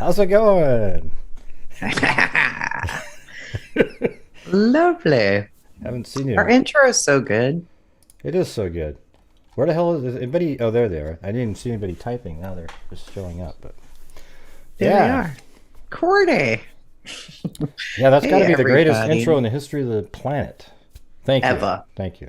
How's it going? Lovely. Haven't seen Our you. intro is so good. It is so good. Where the hell is anybody? Oh, there they are. I didn't see anybody typing. Now they're just showing up. But There they yeah, are. Cordy. yeah, that's got Hey, to be the greatest intro everybody. in the history of the planet. Thank you. Ever. Thank you.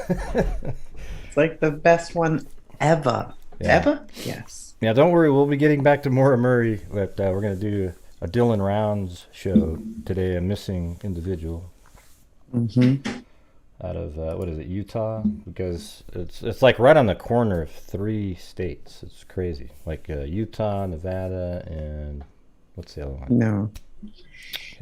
It's like the best one ever. Yeah. Ever? Yes. Yeah, don't worry. We'll be getting back to Maura Murray, but we're going to do a Dylan Rounds show today, a missing individual Hmm. out of, what is it, Utah? Because it's like right on the corner of three states. It's crazy. Like Utah, Nevada, and what's the other one? No,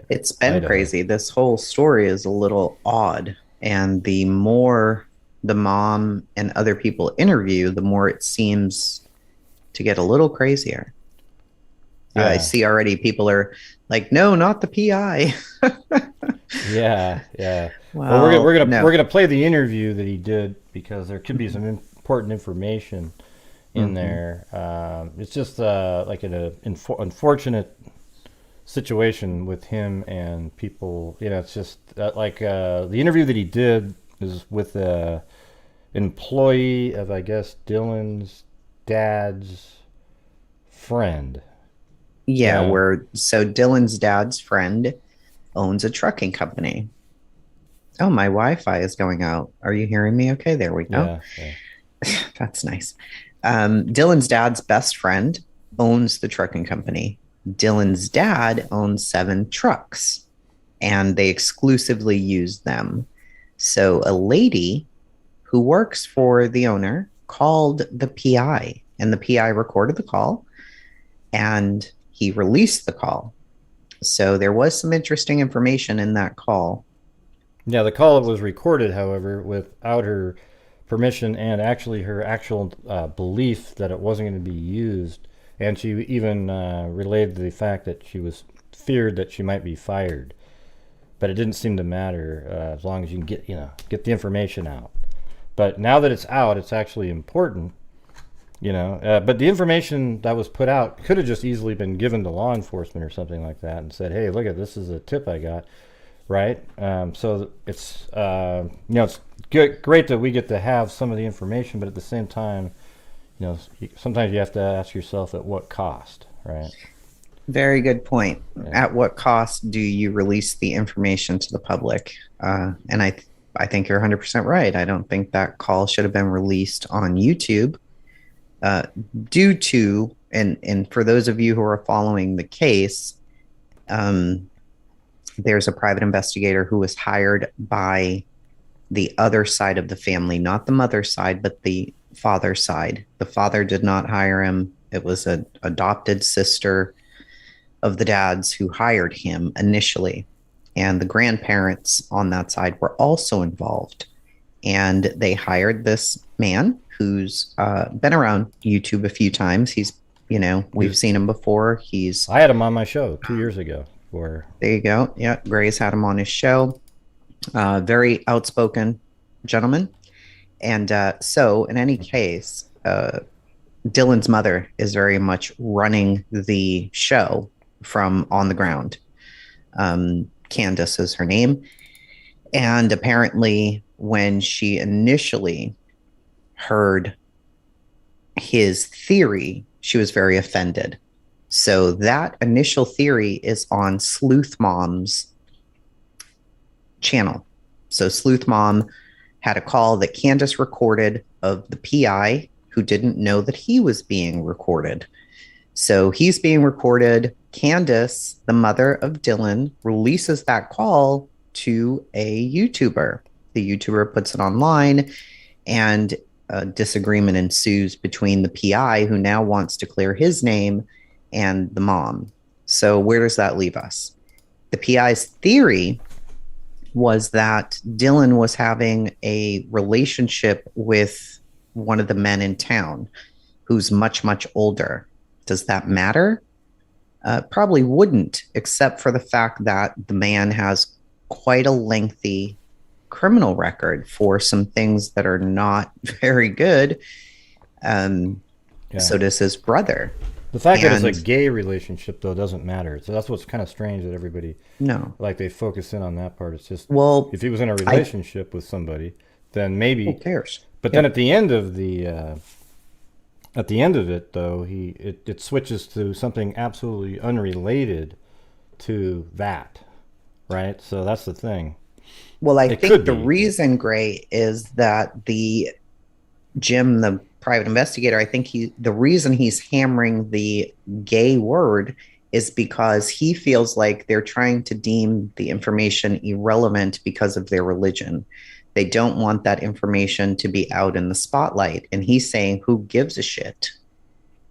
it's been Idaho. crazy. This whole story is a little odd. And the more the mom and other people interview, the more it seems to get a little crazier. I Yeah, see already people are like, no, not the PI. yeah, yeah. Well, we're gonna Well, we're gonna we're no. gonna play the interview that he did because there could be some important information in Hmm. there. It's just like unfortunate situation with him and people. It's just like the interview that he did is with a employee of, I guess, Dylan's dad's friend. Yeah, Yeah, where so Dylan's dad's friend owns a trucking company. Oh, my Wi-Fi is going out. Are you hearing me? Okay, there we go. yeah, yeah. That's nice. Dylan's dad's best friend owns the trucking company. Dylan's dad owns 7 trucks, and they exclusively use them. So a lady who works for the owner called the PI, and the PI recorded the call, and he released the call. So there was some interesting information in that call. Yeah, the call was recorded, however, without her permission and actually her actual belief that it wasn't going to be used. And she even relayed the fact that she was feared that she might be fired, but it didn't seem to matter as long as you can get the information out. But now that it's out, it's actually important. But the information that was put out could have just easily been given to law enforcement or something like that, and said, "Hey, look at this is a tip I got." Right? So it's great that we get to have some of the information, but at the same time, sometimes you have to ask yourself at what cost, right? Very good point. Yeah, At what cost do you release the information to the public? And I think you're 100% right. I don't think that call should have been released on YouTube, uh, due to, and for those of you who are following the case, um, there's a private investigator who was hired by the other side of the family, not the mother's side, but the father's side. The father did not hire him. It was an adopted sister of the dads who hired him initially. And the grandparents on that side were also involved. And they hired this man who's been around YouTube a few times. We've he's. seen him before. He's, I had him on my show 2 years ago. Where there you go. Yeah, Gray's had him on his show. Very outspoken gentleman. And so, in any case, Dylan's mother is very much running the show from on the ground. Candice is her name. And apparently, when she initially heard his theory, she was very offended. So, that initial theory is on Sleuth Mom's channel. So, Sleuth Mom had a call that Candice recorded of the PI who didn't know that he was being recorded. So he's being recorded. Candice, the mother of Dylan, releases that call to a YouTuber. The YouTuber puts it online, and a disagreement ensues between the PI, who now wants to clear his name, and the mom. So, where does that leave us? The PI's theory was that Dylan was having a relationship with one of the men in town who's much, much older. Does that matter? Probably wouldn't, except for the fact that the man has quite a lengthy criminal record for some things that are not very good. Um, Yeah. so does his brother. The fact that it's a And gay relationship, though, doesn't matter. So that's what's kind of strange that everybody, no, like, they focus in on that part. It's just, well, if he was in a I relationship with somebody, then who maybe. cares? But then Yeah. at the end of it, though, it switches to something absolutely unrelated to that, right? So that's the thing. Well, I It could think the be. reason, Gray, is that the Jim, the private investigator, I think the reason he's hammering the gay word is because he feels like they're trying to deem the information irrelevant because of their religion. They don't want that information to be out in the spotlight. And he's saying, who gives a shit?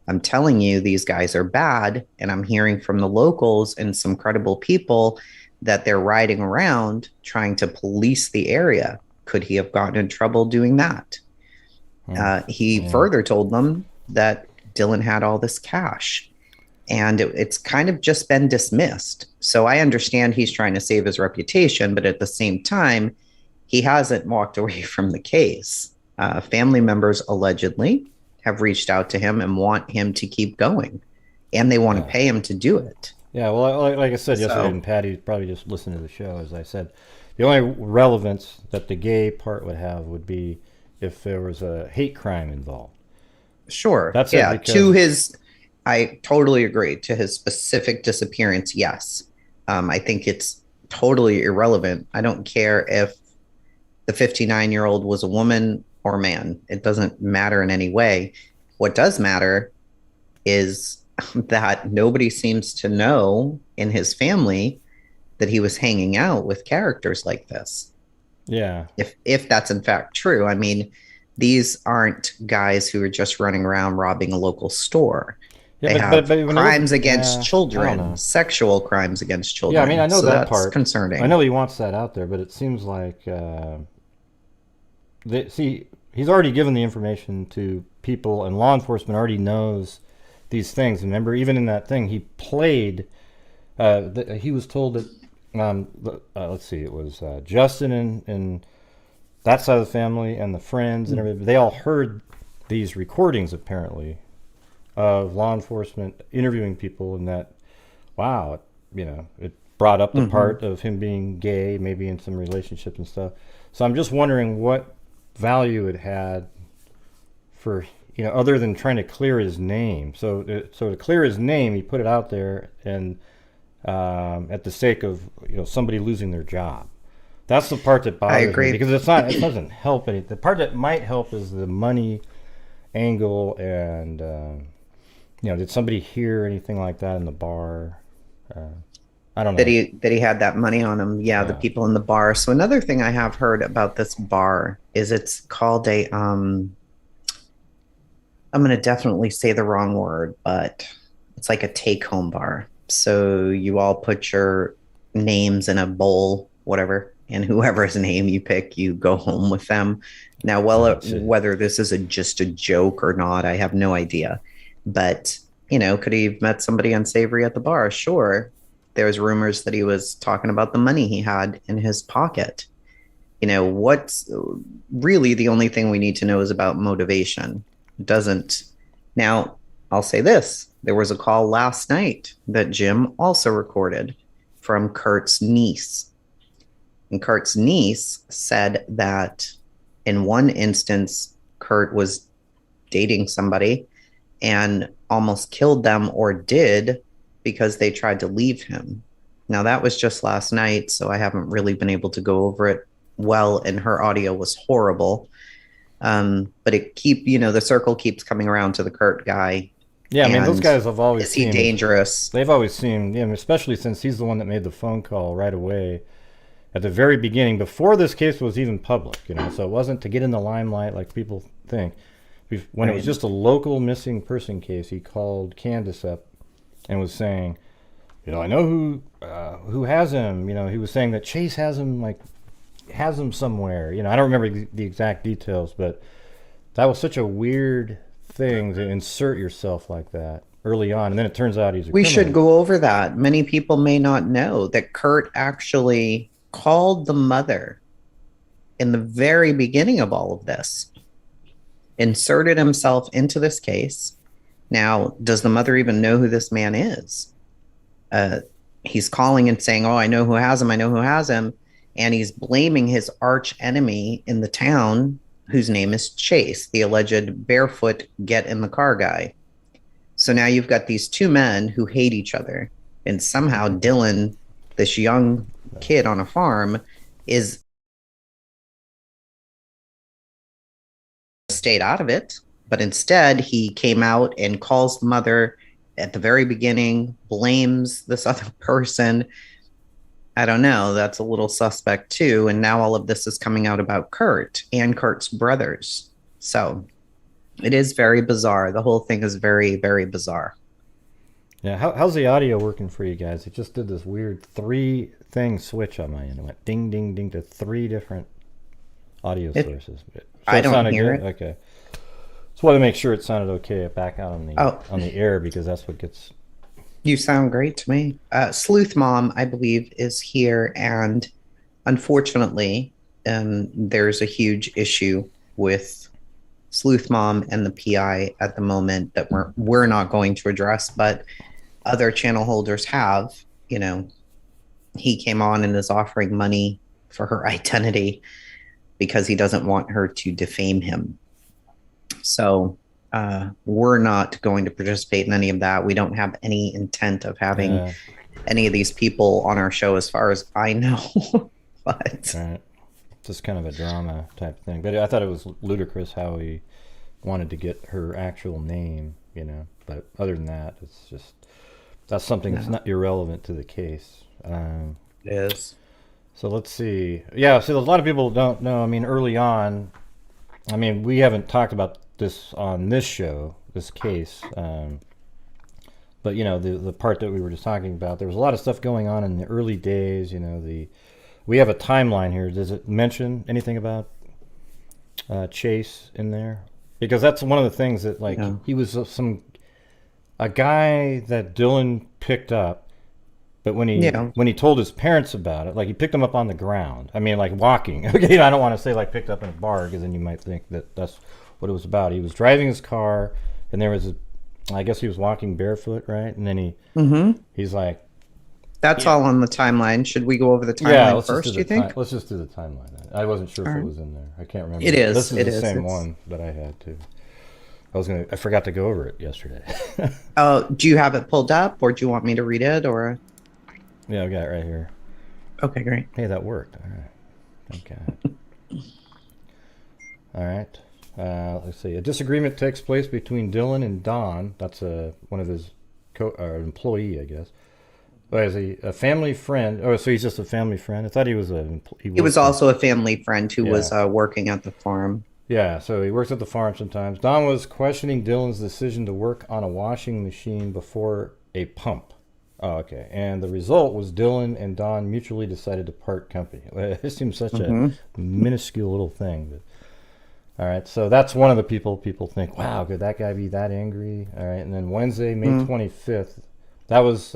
I'm telling you, these guys are bad. And I'm hearing from the locals and some credible people that they're riding around trying to police the area. Could he have gotten in trouble doing that? Hmm. He Yeah. further told them that Dylan had all this cash, and it's kind of just been dismissed. So I understand he's trying to save his reputation, but at the same time, he hasn't walked away from the case. Family members allegedly have reached out to him and want him to keep going, and they want to Yeah. pay him to do it. Yeah. Well, like I said yesterday, So and Patty probably just listened to the show, as I said, the only relevance that the gay part would have would be if there was a hate crime involved. sure, That's it, yeah. To because his, I totally agree. To his specific disappearance, yes. I think it's totally irrelevant. I don't care if the 59-year-old was a woman or a man. It doesn't matter in any way. What does matter is that nobody seems to know in his family that he was hanging out with characters like this. yeah, If that's in fact true, I mean, these aren't guys who are just running around robbing a local store. yeah, They but have when you look, crimes against yeah, I don't children, know. sexual crimes against Yeah, I mean, I children. know So that that's part. I concerning. know he wants that out there, but it seems like see, he's already given the information to people, and law enforcement already knows these things. Remember, even in that thing, he played. He was told that. Let's see, it was Justin and that side of the family and the friends and everything. They all heard these recordings apparently of law enforcement interviewing people, and that wow, it brought up the Mm-hmm. part of him being gay, maybe in some relationships and stuff. So I'm just wondering what value it had for other than trying to clear his name. So to clear his name, he put it out there, and at the sake of somebody losing their job. That's the part that I bothers me, agree. because it doesn't help any. The part that might help is the money angle, and did somebody hear anything like that in the bar? Uh, I don't that know. he had that money on him. Yeah, the Yeah. people in the bar. So another thing I have heard about this bar is it's called a I'm going to definitely say the wrong word, but it's like a take home bar. So you all put your names in a bowl, whatever, and whoever's name you pick, you go home with them. Now, well, Shit. whether this is just a joke or not, I have no idea. But, could he have met somebody unsavory at the bar? Sure. There's rumors that he was talking about the money he had in his pocket. What's really the only thing we need to know is about motivation. It doesn't. Now, I'll say this. There was a call last night that Jim also recorded from Kurt's niece. And Kurt's niece said that in one instance, Kurt was dating somebody and almost killed them, or did, because they tried to leave him. Now, that was just last night, so I haven't really been able to go over it well, and her audio was horrible. But the circle keeps coming around to the Kurt guy. Yeah, I mean, those And guys have always is he seemed dangerous? they've always seemed, especially since he's the one that made the phone call right away at the very beginning, before this case was even public. So it wasn't to get in the limelight like people think. When it was Right. just a local missing person case, he called Candice up and was saying, I know who has him. He was saying that Chase has him somewhere. I don't remember the exact details, but that was such a weird thing to insert yourself like that early on, and then it turns out he's a We should criminal. go over that. Many people may not know that Kurt actually called the mother in the very beginning of all of this, inserted himself into this case. Now, does the mother even know who this man is? He's calling and saying, "Oh, I know who has him. I know who has him," and he's blaming his arch enemy in the town, whose name is Chase, the alleged barefoot get in the car guy. So now you've got these two men who hate each other, and somehow Dylan, this young kid on a farm, is stayed out of it, but instead he came out and calls the mother at the very beginning, blames this other person. I don't know. That's a little suspect too. And now all of this is coming out about Kurt and Kurt's brothers. So it is very bizarre. The whole thing is very, very bizarre. Yeah, how's the audio working for you guys? It just did this weird three thing switch on my end. It went ding, ding, ding to three different audio sources. So I don't hear good? Okay. Just wanted to make sure it sounded okay back out on the air, because that's what gets. You sound great to me. Sleuth Mom, I believe, is here, and unfortunately, there's a huge issue with Sleuth Mom and the PI at the moment that we're not going to address, but other channel holders have. You know, he came on and is offering money for her identity because he doesn't want her to defame him. So we're not going to participate in any of that. We don't have any intent of having any of these people on our show, as far as I know. But right. Just kind of a drama type thing. But I thought it was ludicrous how he wanted to get her actual name, you know. But other than that, it's just, that's something that's not irrelevant to the case. It is. So let's see. Yeah, so a lot of people don't know. I mean, early on, I mean, we haven't talked about this on this show, this case. But, you know, the part that we were just talking about, there was a lot of stuff going on in the early days. You know, we have a timeline here. Does it mention anything about Chase in there? Because that's one of the things that, like, he was a guy that Dylan picked up. But when he told his parents about it, like, he picked him up on the ground. I mean, like, walking. Okay, I don't want to say, like, picked up in a bar, because then you might think that that's what it was about. He was driving his car, and there was I guess he was walking barefoot, right? And then he's like... That's all on the timeline. Should we go over the timeline first, do you think? Let's just do the timeline. I wasn't sure if it was in there. I can't remember. It is. This is the same one that I had, too. I forgot to go over it yesterday. Do you have it pulled up, or do you want me to read it, or... Yeah, I got it right here. Okay, great. Hey, that worked. All right. Thank God. All right. Let's see. A disagreement takes place between Dylan and Don. That's one of his employee, I guess. Oh, is he a family friend? Oh, so he's just a family friend? I thought he was He was also a family friend who was working at the farm. Yeah, so he works at the farm sometimes. Don was questioning Dylan's decision to work on a washing machine before a pump. Oh, okay. And the result was Dylan and Don mutually decided to part company. It seems such a minuscule little thing. But, all right, so that's one of the people think, wow, could that guy be that angry? All right, and then Wednesday, May 25th, that was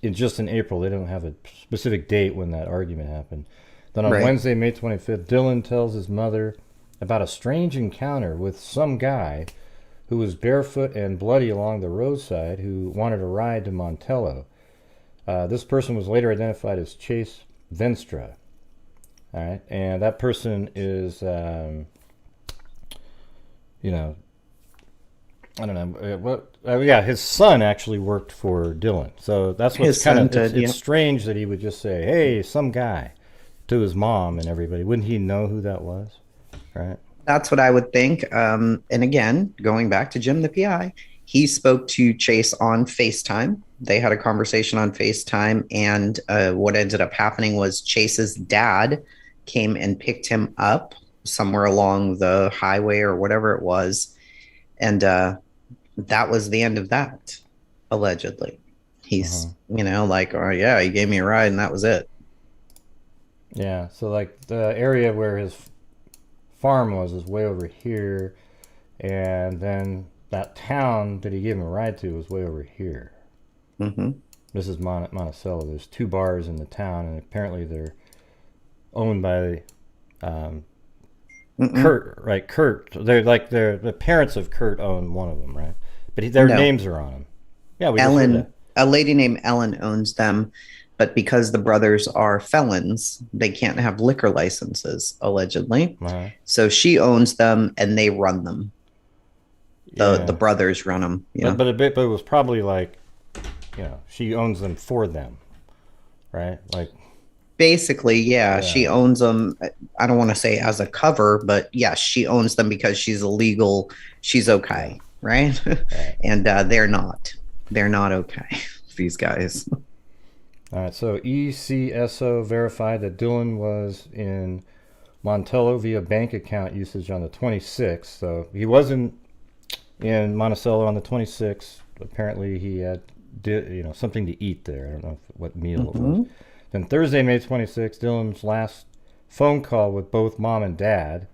just in April. They don't have a specific date when that argument happened. Then on Wednesday, May 25th, Dylan tells his mother about a strange encounter with some guy who was barefoot and bloody along the roadside, who wanted a ride to Montello. This person was later identified as Chase Venstra. All right, and that person is, you know, I don't know what. His son actually worked for Dylan, so that's what's kind of. It's strange that he would just say, "Hey, some guy," to his mom and everybody. Wouldn't he know who that was? Right. That's what I would think. And again, going back to Jim the PI, he spoke to Chase on FaceTime. They had a conversation on FaceTime, and what ended up happening was Chase's dad came and picked him up somewhere along the highway or whatever it was. And that was the end of that, allegedly. He's, like, oh, yeah, he gave me a ride, and that was it. Yeah, so, like, the area where his farm was way over here, and then that town that he gave him a ride to was way over here. This is Monticello. There's two bars in the town, and apparently they're owned by Kurt, right? Kurt. They're the parents of Kurt own one of them, right? But their No, names are on them. Yeah, we just heard that. Ellen, a lady named Ellen owns them, but because the brothers are felons, they can't have liquor licenses, allegedly. Uh-huh. So she owns them and they run them. The Yeah, brothers run them, but it was probably like, she owns them for them, right? Like, Basically, yeah, she yeah, owns them. I don't want to say as a cover, but yes, she owns them because she's illegal. She's yeah, okay, right? right. And they're not. They're not okay. These guys. All right. So ECSO verified that Dylan was in Montello via bank account usage on the 26th. So he wasn't in Monticello on the 26th. Apparently, he had something to eat there. I don't know what meal it was. Mm-hmm. Then Thursday, May 26th, Dylan's last phone call with both mom and dad.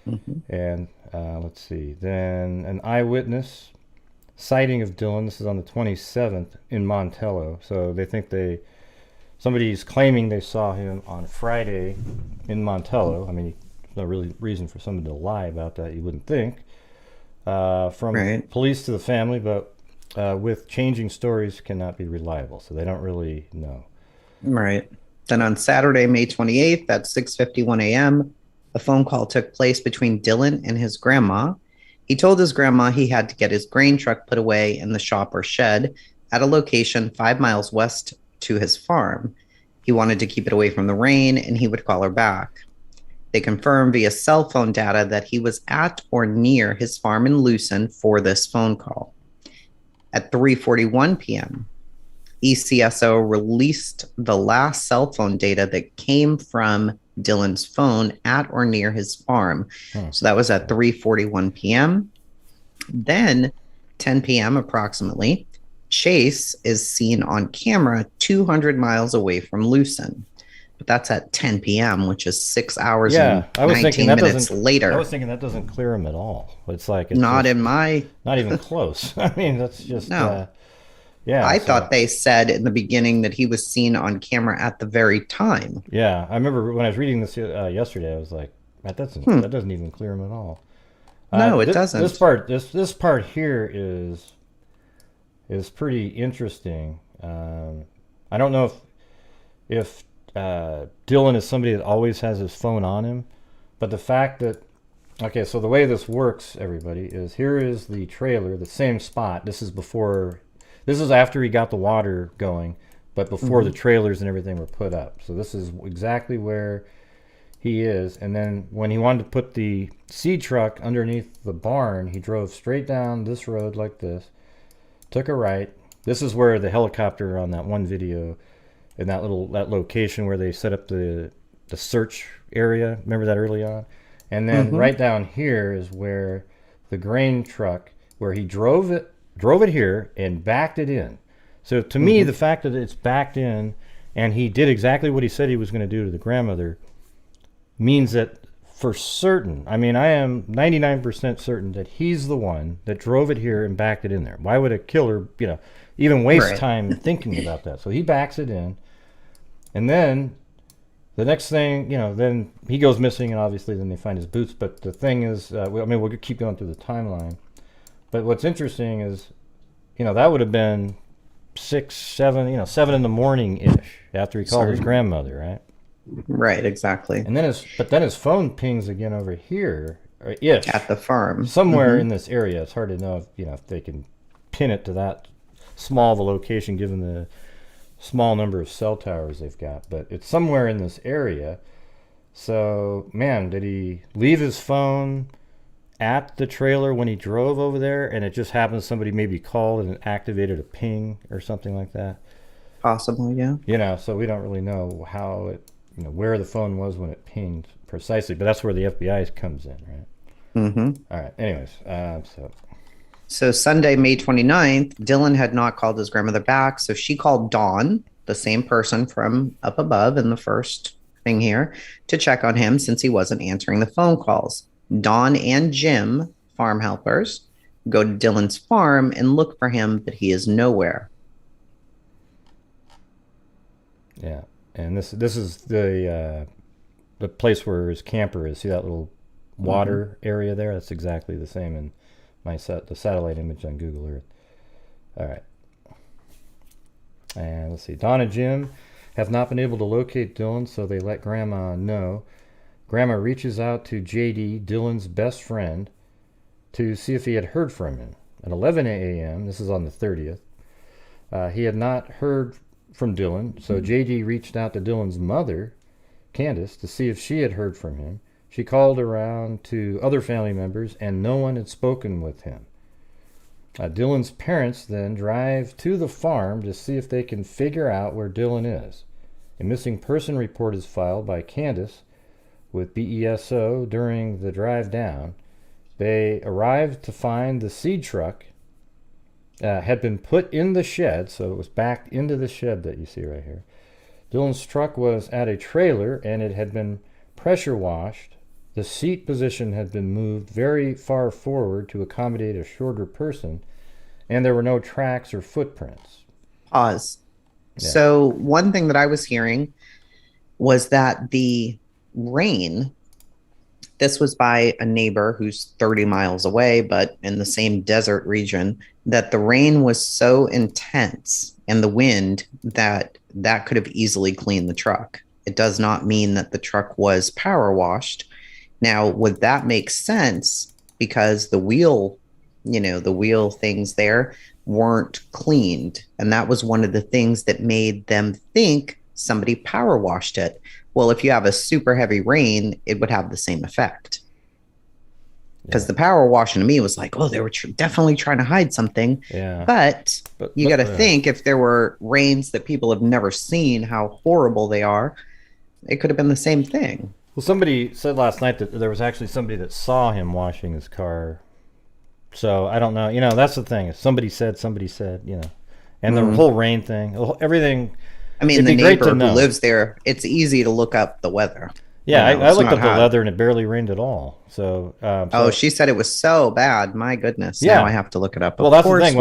Mm-hmm. And let's see. Then an eyewitness sighting of Dylan. This is on the 27th in Montello. So they think somebody's claiming they saw him on Friday in Montello. I mean, there's no really reason for somebody to lie about that, you wouldn't think. From Right. police to the family, but with changing stories cannot be reliable. So they don't really know. Right. Then on Saturday, May 28th at 6:51 a.m., a phone call took place between Dylan and his grandma. He told his grandma he had to get his grain truck put away in the shop or shed at a location 5 miles west to his farm. He wanted to keep it away from the rain and he would call her back. They confirmed via cell phone data that he was at or near his farm in Lucin for this phone call. At 3:41 p.m., ECSO released the last cell phone data that came from Dylan's phone at or near his farm. So that was at 3:41 p.m. Then 10 p.m. approximately, Chase is seen on camera 200 miles away from Lucin. But that's at 10 p.m., which is 6 hours Yeah, and 19 minutes later. I was thinking that doesn't clear him at all. It's like Not in my. not even close. I mean, that's just No. yeah. I So, thought they said in the beginning that he was seen on camera at the very time. yeah, I remember when I was reading this yesterday. I was like, that doesn't even clear him at all. No, it This doesn't. part here is pretty interesting. I don't know if Dylan is somebody that always has his phone on him, but the fact that okay, so the way this works, everybody, is here is the trailer, the same spot. This is after he got the water going, but before the trailers and everything were put up. So this is exactly where he is. And then when he wanted to put the seed truck underneath the barn, he drove straight down this road like this, took a right. This is where the helicopter on that one video, in that location where they set up the search area. Remember that early on? And then right down here is where the grain truck, where he drove it here and backed it in. So to me, the fact that it's backed in and he did exactly what he said he was going to do to the grandmother means that for certain, I mean, I am 99% certain that he's the one that drove it here and backed it in there. Why would a killer, even waste time thinking about that? So he backs it in. And then the next thing, then he goes missing, and obviously then they find his boots. But the thing is, we'll keep going through the timeline. But what's interesting is, that would have been 6, 7, 7 in the morning ish after he called his grandmother, right? Right, exactly. And then his phone pings again over here, or ish, At the farm. somewhere in this area. It's hard to know if they can pin it to that small of a location given the small number of cell towers they've got, but it's somewhere in this area. So, man, did he leave his phone at the trailer when he drove over there, and it just happens somebody maybe called and activated a ping or something like that? Possible, yeah. So we don't really know how it, where the phone was when it pinged precisely, but that's where the FBI comes in, right? All right. Anyways, So Sunday, May 29th, Dylan had not called his grandmother back, so she called Dawn, the same person from up above in the first thing here, to check on him since he wasn't answering the phone calls. Dawn and Jim, farm helpers, go to Dylan's farm and look for him, but he is nowhere. yeah, and this is the place where his camper is. See that little water area there? That's exactly the same in the satellite image on Google Earth. All right. And let's see. Don and Jim have not been able to locate Dylan, so they let Grandma know. Grandma reaches out to JD, Dylan's best friend, to see if he had heard from him. At 11 a.m., this is on the 30th, he had not heard from Dylan, so JD reached out to Dylan's mother, Candice, to see if she had heard from him. She called around to other family members, and no one had spoken with him. Dylan's parents then drive to the farm to see if they can figure out where Dylan is. A missing person report is filed by Candice with BESO during the drive down. They arrived to find the seed truck had been put in the shed, so it was backed into the shed that you see right here. Dylan's truck was at a trailer, and it had been pressure washed. The seat position had been moved very far forward to accommodate a shorter person, and there were no tracks or footprints. Pause. Yeah. So one thing that I was hearing was that the rain, this was by a neighbor who's 30 miles away, but in the same desert region, that the rain was so intense and the wind that could have easily cleaned the truck. It does not mean that the truck was power washed. Now, would that make sense? Because the wheel things there weren't cleaned. And that was one of the things that made them think somebody power washed it. Well, if you have a super heavy rain, it would have the same effect. Because the power washing to me was like, oh, they were definitely trying to hide something. Yeah. But you got to think, if there were rains that people have never seen, how horrible they are, it could have been the same thing. Well, somebody said last night that there was actually somebody that saw him washing his car. So I don't know. That's the thing. If somebody said, and the whole rain thing, everything. I mean, the neighbor who lives there, it's easy to look up the weather. Yeah, I looked up the weather, and it barely rained at all. So, she said it was so bad. My goodness. Yeah. Now I have to look it up. Well, that's the thing.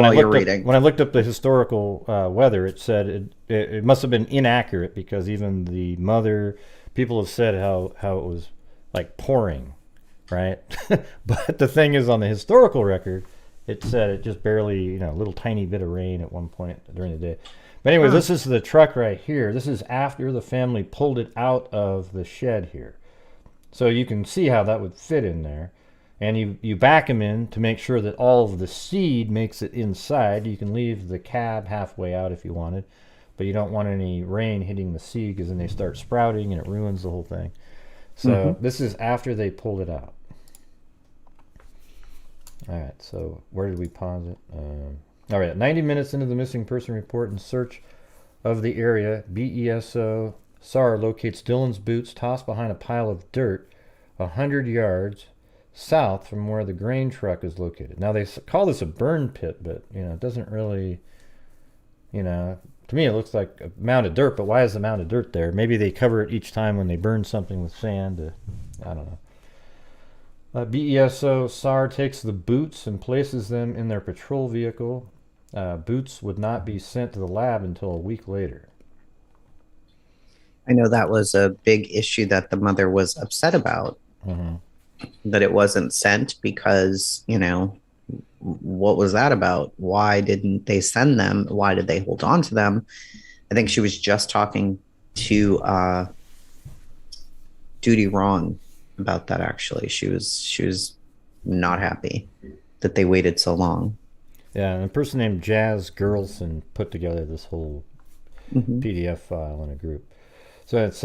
When I looked up the historical weather, it said it must have been inaccurate because even the mother, people have said how it was like pouring, right? But the thing is, on the historical record, it said it just barely, a little tiny bit of rain at one point during the day. But anyway, This is the truck right here. This is after the family pulled it out of the shed here. So you can see how that would fit in there. And you back them in to make sure that all of the seed makes it inside. You can leave the cab halfway out if you wanted, but you don't want any rain hitting the seed because then they start sprouting and it ruins the whole thing. So this is after they pulled it out. All right, so where did we pause it? All right, 90 minutes into the missing person report and search of the area, BESO SAR locates Dylan's boots tossed behind a pile of dirt 100 yards south from where the grain truck is located. Now, they call this a burn pit, but, it doesn't really, to me it looks like a mound of dirt, but why is the mound of dirt there? Maybe they cover it each time when they burn something with sand. I don't know. BESO SAR takes the boots and places them in their patrol vehicle. Boots would not be sent to the lab until a week later. I know that was a big issue that the mother was upset about, that it wasn't sent because, what was that about? Why didn't they send them? Why did they hold on to them? I think she was just talking to Duty Ron about that, actually. She was not happy that they waited so long. Yeah, and a person named Jaz Girlson put together this whole PDF file in a group. So it's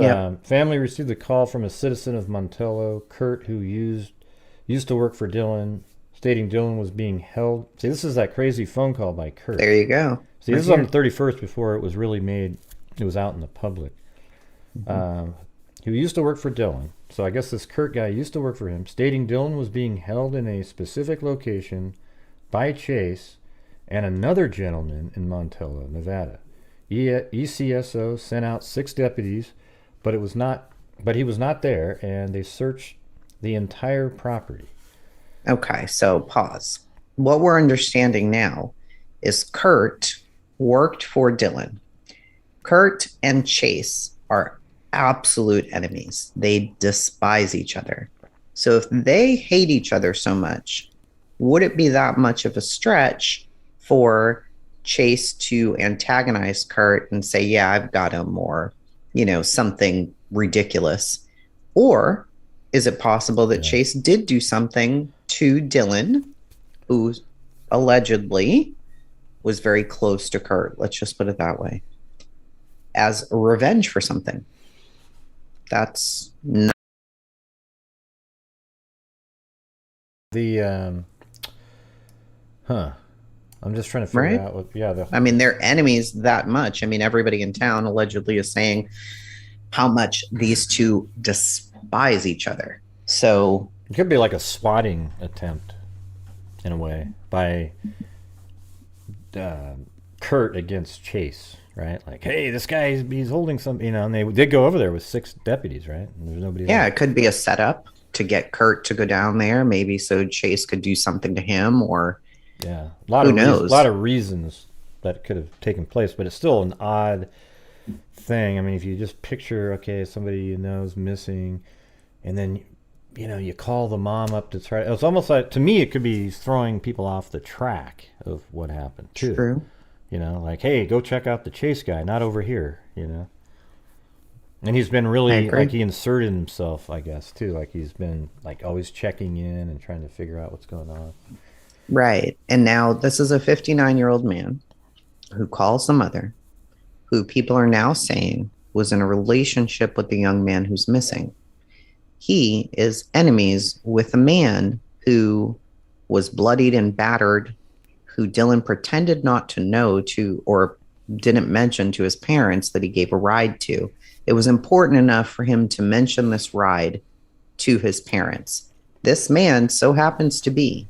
family received a call from a citizen of Montello, Kurt, who used to work for Dylan, stating Dylan was being held. See, this is that crazy phone call by Kurt. There you go. See, this is on the 31st before it was really made. It was out in the public. Who used to work for Dylan. So I guess this Kurt guy used to work for him, stating Dylan was being held in a specific location by Chase and another gentleman in Montello, Nevada. ECSO sent out 6 deputies, but he was not there, and they searched the entire property. Okay, so pause. What we're understanding now is Kurt worked for Dylan. Kurt and Chase are absolute enemies. They despise each other. So if they hate each other so much, would it be that much of a stretch for Chase to antagonize Kurt and say, yeah, I've got him, or, something ridiculous? Or is it possible that Yeah. Chase did do something to Dylan, who allegedly was very close to Kurt? Let's just put it that way, as revenge for something. That's not The huh. I'm just trying to figure right. out what. Yeah, I mean, they're enemies that much. I mean, everybody in town allegedly is saying how much these two despise each other. So, it could be like a swatting attempt in a way by uh, Kurt against Chase, right? Like, hey, this guy he's holding some, and they did go over there with 6 deputies, right? And there's nobody yeah, there. it could be a setup to get Kurt to go down there, maybe so Chase could do something to him, or Yeah, who a lot knows? of reasons that could have taken place, but it's still an odd thing. I mean, if you just picture, okay, somebody you know is missing, and then you call the mom up to try. It's almost like, to me, it could be throwing people off the track of what happened too. True. Like, hey, go check out the Chase guy, not over here. And he's been I really, like, agree. he inserted himself, I guess, too. Like, he's been, like, always checking in and trying to figure out what's going on. Right. And now this is a 59-year-old man who calls the mother, who people are now saying was in a relationship with the young man who's missing. He is enemies with a man who was bloodied and battered, who Dylan pretended not to know to, or didn't mention to his parents that he gave a ride to. It was important enough for him to mention this ride to his parents. This man so happens to be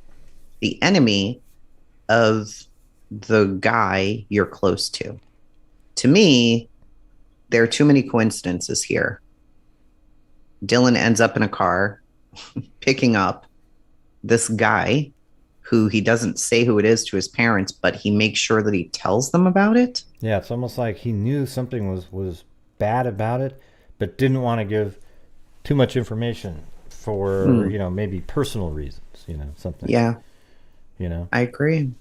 the enemy of the guy you're close to. To me, there are too many coincidences here. Dylan ends up in a car picking up this guy who he doesn't say who it is to his parents, but he makes sure that he tells them about it. Yeah, it's almost like he knew something was bad about it, but didn't want to give too much information for, Mm, maybe personal reasons, something, yeah, you know. I agree.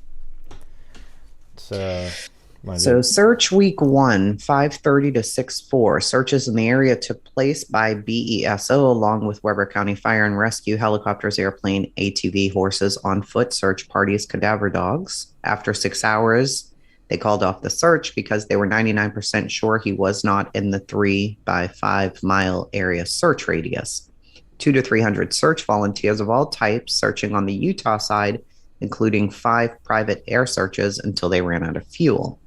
It's So search week one, 5:30 to 6:04. Searches in the area took place by BESO along with Weber County Fire and Rescue, helicopters, airplane, ATV, horses, on foot, search parties, cadaver dogs. After 6 hours, they called off the search because they were 99% sure he was not in the 3 by 5 mile area search radius. 200 to 300 search volunteers of all types searching on the Utah side, including 5 private air searches until they ran out of fuel.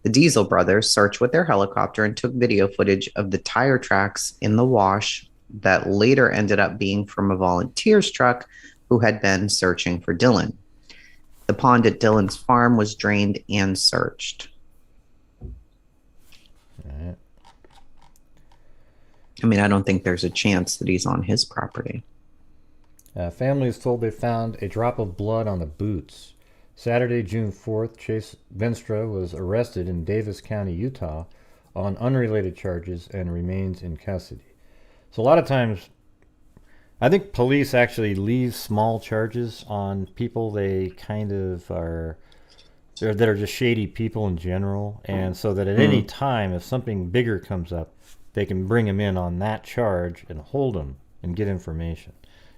The Diesel brothers searched with their helicopter and took video footage of the tire tracks in the wash that later ended up being from a volunteer's truck who had been searching for Dylan. The pond at Dylan's farm was drained and searched. Right. I mean, I don't think there's a chance that he's on his property. Family is told they found a drop of blood on the boots. Saturday, June 4th, Chase Venstra was arrested in Davis County, Utah, on unrelated charges and remains in custody. So a lot of times, I think police actually leave small charges on people they kind of are that are just shady people in general, and so that at any Mm, time, if something bigger comes up, they can bring him in on that charge and hold him and get information.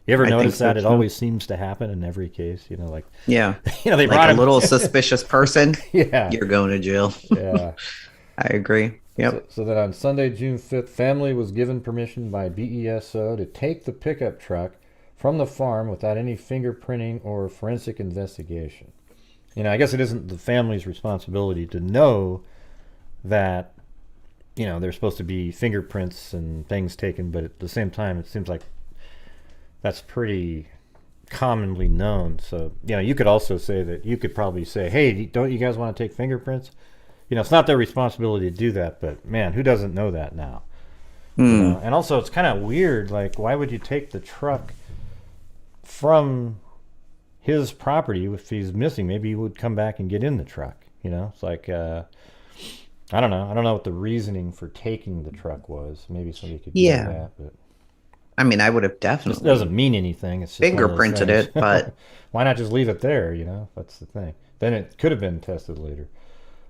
You ever I think notice so that? It too. always seems to happen in every case. Like, Yeah. they Like brought a him. little suspicious person, Yeah, you're going to jail. yeah. I agree. So, Yep. so that on Sunday, June 5th, family was given permission by BESO to take the pickup truck from the farm without any fingerprinting or forensic investigation. I guess it isn't the family's responsibility to know that, there's supposed to be fingerprints and things taken, but at the same time, it seems like that's pretty commonly known. So, you could also say that you could probably say, hey, don't you guys want to take fingerprints? It's not their responsibility to do that, but man, who doesn't know that now? Mm, And also, it's kind of weird. Like, why would you take the truck from his property if he's missing? Maybe he would come back and get in the truck. It's like, I don't know. I don't know what the reasoning for taking the truck was. Maybe somebody could do yeah. that, but I mean, I would have This doesn't definitely mean anything. It's just one of those fingerprinted things. it, but Why not just leave it there? That's the thing. Then it could have been tested later.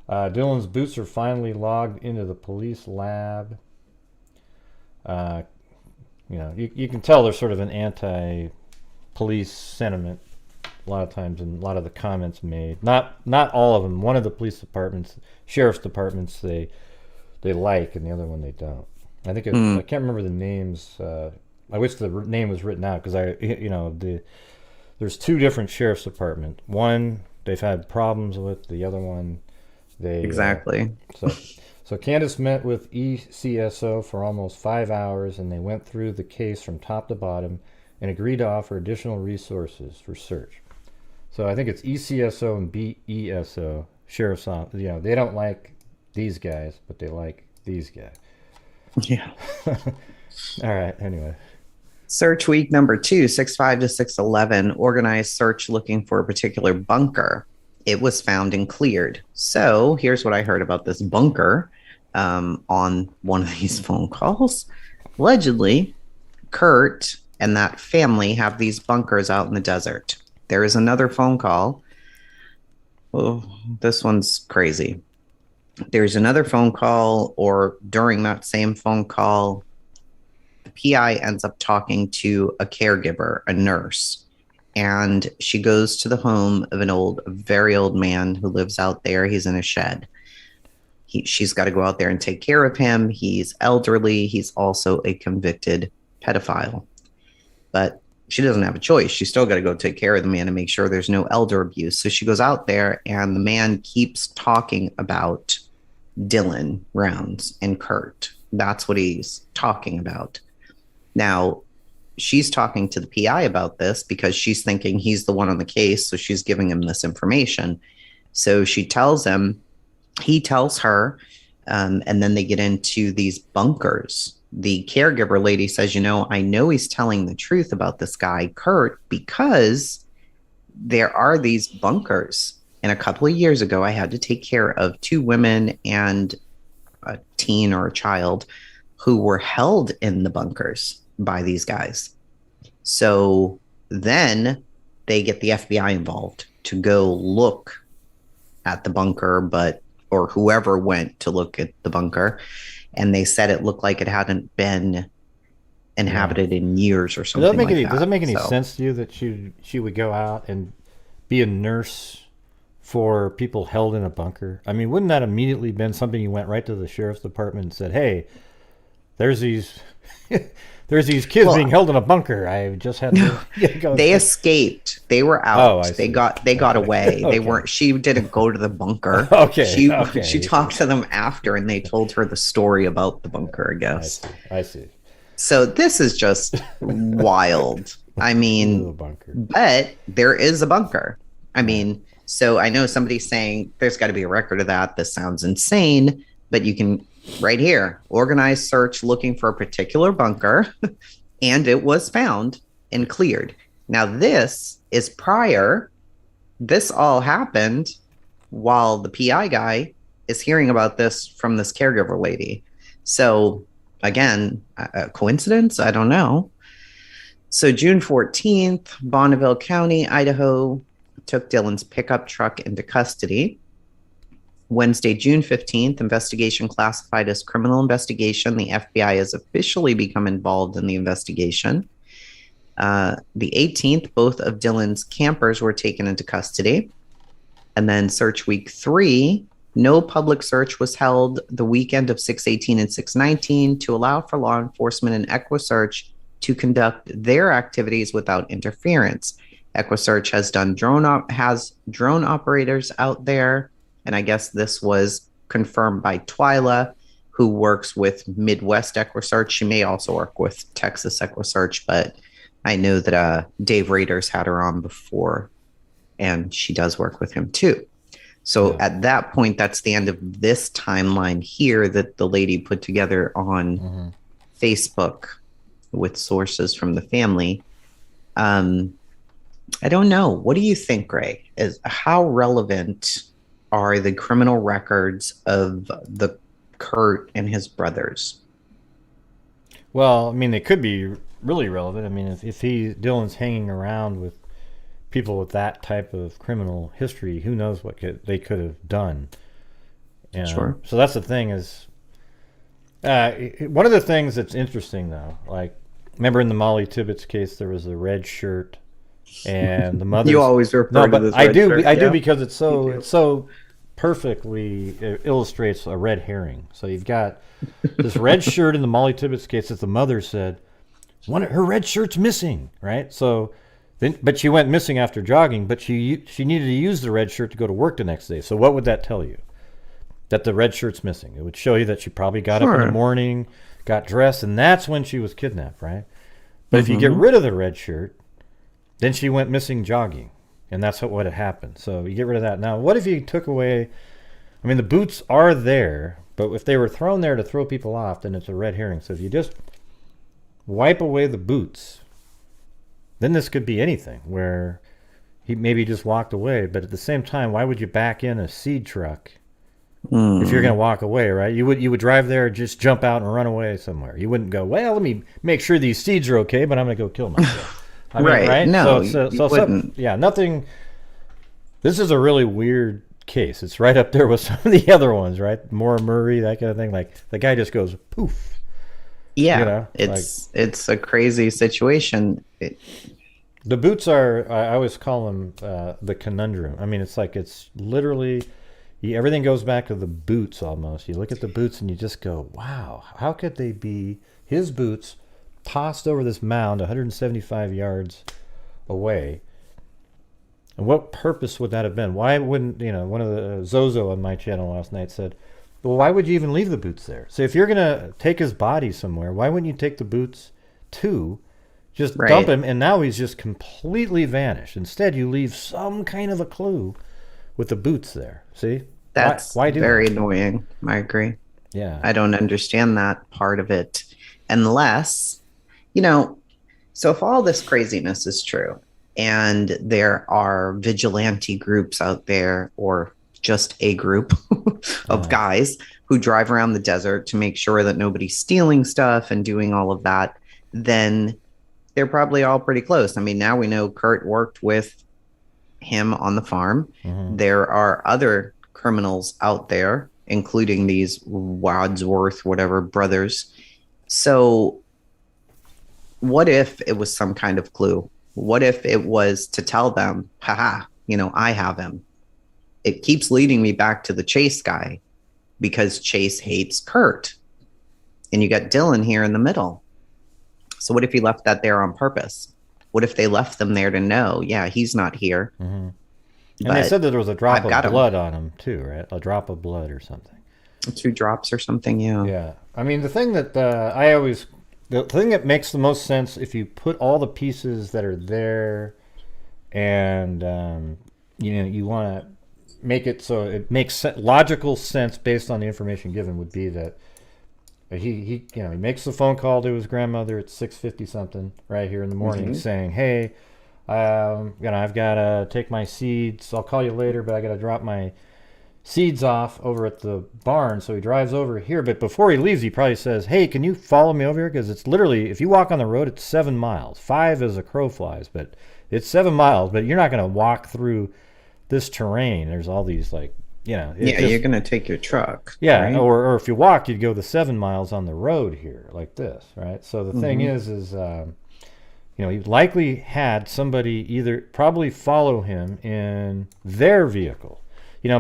Dylan's boots are finally logged into the police lab. Uh, you can tell there's sort of an anti-police sentiment a lot of times in a lot of the comments made. Not all of them. One of the police departments, sheriff's departments, they like, and the other one they don't. I can't remember the names. I wish the name was written out because there's two different sheriff's department. One they've had problems with. The other one they exactly. So Candice met with ECSO for almost 5 hours, and they went through the case from top to bottom and agreed to offer additional resources for search. So I think it's ECSO and BESO, Sheriff's Office. They don't like these guys, but they like these guys. Yeah. All right, anyway. Search week number 2, 6/5 to 6/11, organized search looking for a particular bunker. It was found and cleared. So here's what I heard about this bunker on one of these phone calls. Allegedly, Kurt and that family have these bunkers out in the desert. There is another phone call. Oh, this one's crazy. There's another phone call, or during that same phone call, the PI ends up talking to a caregiver, a nurse, and she goes to the home of a very old man who lives out there. He's in a shed. She's got to go out there and take care of him. He's elderly. He's also a convicted pedophile. But she doesn't have a choice. She's still got to go take care of the man and make sure there's no elder abuse. So she goes out there, and the man keeps talking about Dylan Rounds and Kurt. That's what he's talking about. Now, she's talking to the PI about this because she's thinking he's the one on the case, so she's giving him this information. So she tells him, he tells her, and then they get into these bunkers. The caregiver lady says, I know he's telling the truth about this guy, Kurt, because there are these bunkers. And a couple of years ago, I had to take care of 2 women and a teen or a child who were held in the bunkers by these guys. So then they get the FBI involved to go look at the bunker, or whoever went to look at the bunker. And they said it looked like it hadn't been inhabited in years or something. Does that make any sense to you that she would go out and be a nurse for people held in a bunker? I mean, wouldn't that immediately been something you went right to the sheriff's department and said, "Hey, there's these kids being held in a bunker. I just had to go." They escaped. They were out. Oh, they got away. Okay. They weren't. She didn't go to the bunker. Okay. She talked to them after, and they told her the story about the bunker, I guess. I see. So this is just wild. I mean, but there is a bunker. I mean, so I know somebody's saying there's got to be a record of that. This sounds insane, but you can right here, organized search looking for a particular bunker, and it was found and cleared. Now, this is prior. This all happened while the PI guy is hearing about this from this caregiver lady. So again, a coincidence? I don't know. So June 14th, Bonneville County, Idaho, took Dylan's pickup truck into custody. Wednesday, June 15th, investigation classified as criminal investigation. The FBI has officially become involved in the investigation. The 18th, both of Dylan's campers were taken into custody. And then search week 3, no public search was held the weekend of 6/18 and 6/19 to allow for law enforcement and EquiSearch to conduct their activities without interference. EquiSearch has drone operators out there. And I guess this was confirmed by Twyla, who works with Midwest EquiSearch. She may also work with Texas EquiSearch, but I know that Dave Rader's had her on before, and she does work with him too. So at that point, that's the end of this timeline here that the lady put together on Facebook with sources from the family. I don't know. What do you think, Ray? How relevant are the criminal records of the Kurt and his brothers? Well, I mean, they could be really relevant. I mean, if Dylan's hanging around with people with that type of criminal history, who knows what they could have done. Sure. So that's the thing is, one of the things that's interesting though, like, remember in the Molly Tibbetts case, there was a red shirt, and the mother. You always refer to this red shirt. I do because it's so perfectly illustrates a red herring. So you've got this red shirt in the Molly Tibbetts case that the mother said, her red shirt's missing, right? So then, but she went missing after jogging, but she needed to use the red shirt to go to work the next day. So what would that tell you? That the red shirt's missing. It would show you that she probably got up in the morning, got dressed, and that's when she was kidnapped, right? But if you get rid of the red shirt, then she went missing jogging, and that's what had happened. So you get rid of that. Now, what if you took away, I mean, the boots are there, but if they were thrown there to throw people off, then it's a red herring. So if you just wipe away the boots, then this could be anything, where he maybe just walked away. But at the same time, why would you back in a seed truck if you're going to walk away, right? You would drive there, just jump out and run away somewhere. You wouldn't go, well, let me make sure these seeds are okay, but I'm going to go kill myself. I mean, right? No, so wouldn't. Yeah, nothing. This is a really weird case. It's right up there with some of the other ones, right? Maura Murray, that kind of thing. Like, the guy just goes poof. Yeah, it's a crazy situation. The boots are, I always call them the conundrum. I mean, it's literally, everything goes back to the boots almost. You look at the boots and you just go, wow, how could they be his boots tossed over this mound 175 yards away? And what purpose would that have been? Why wouldn't, one of the Zozo on my channel last night said, well, why would you even leave the boots there? So if you're going to take his body somewhere, why wouldn't you take the boots too? Just dump him, and now he's just completely vanished. Instead, you leave some kind of a clue with the boots there. See? That's why do very that? Annoying. I agree. Yeah. I don't understand that part of it. Unless, so if all this craziness is true, and there are vigilante groups out there, or just a group of guys who drive around the desert to make sure that nobody's stealing stuff and doing all of that, then they're probably all pretty close. I mean, now we know Kurt worked with him on the farm. There are other criminals out there, including these Wadsworth, whatever brothers. So what if it was some kind of clue? What if it was to tell them, haha, I have him? It keeps leading me back to the Chase guy, because Chase hates Kurt. And you got Dylan here in the middle. So what if he left that there on purpose? What if they left them there to know, yeah, he's not here? And they said that there was a drop of blood on him too, right? A drop of blood or something. 2 drops or something, yeah. Yeah. I mean, the thing that the thing that makes the most sense, if you put all the pieces that are there and, you want to make it so it makes logical sense based on the information given, would be that he makes the phone call to his grandmother at 6:50 something right here in the morning, saying, hey, I've got to take my seeds. I'll call you later, but I got to drop my seeds off over at the barn. So he drives over here, but before he leaves, he probably says, hey, can you follow me over here? Because it's literally, if you walk on the road, it's 7 miles. 5 as a crow flies, but it's 7 miles. But you're not going to walk through this terrain. There's all these you're gonna take your truck, right? or if you walk, you'd go the 7 miles on the road here like this, right? So the thing is he likely had somebody probably follow him in their vehicle.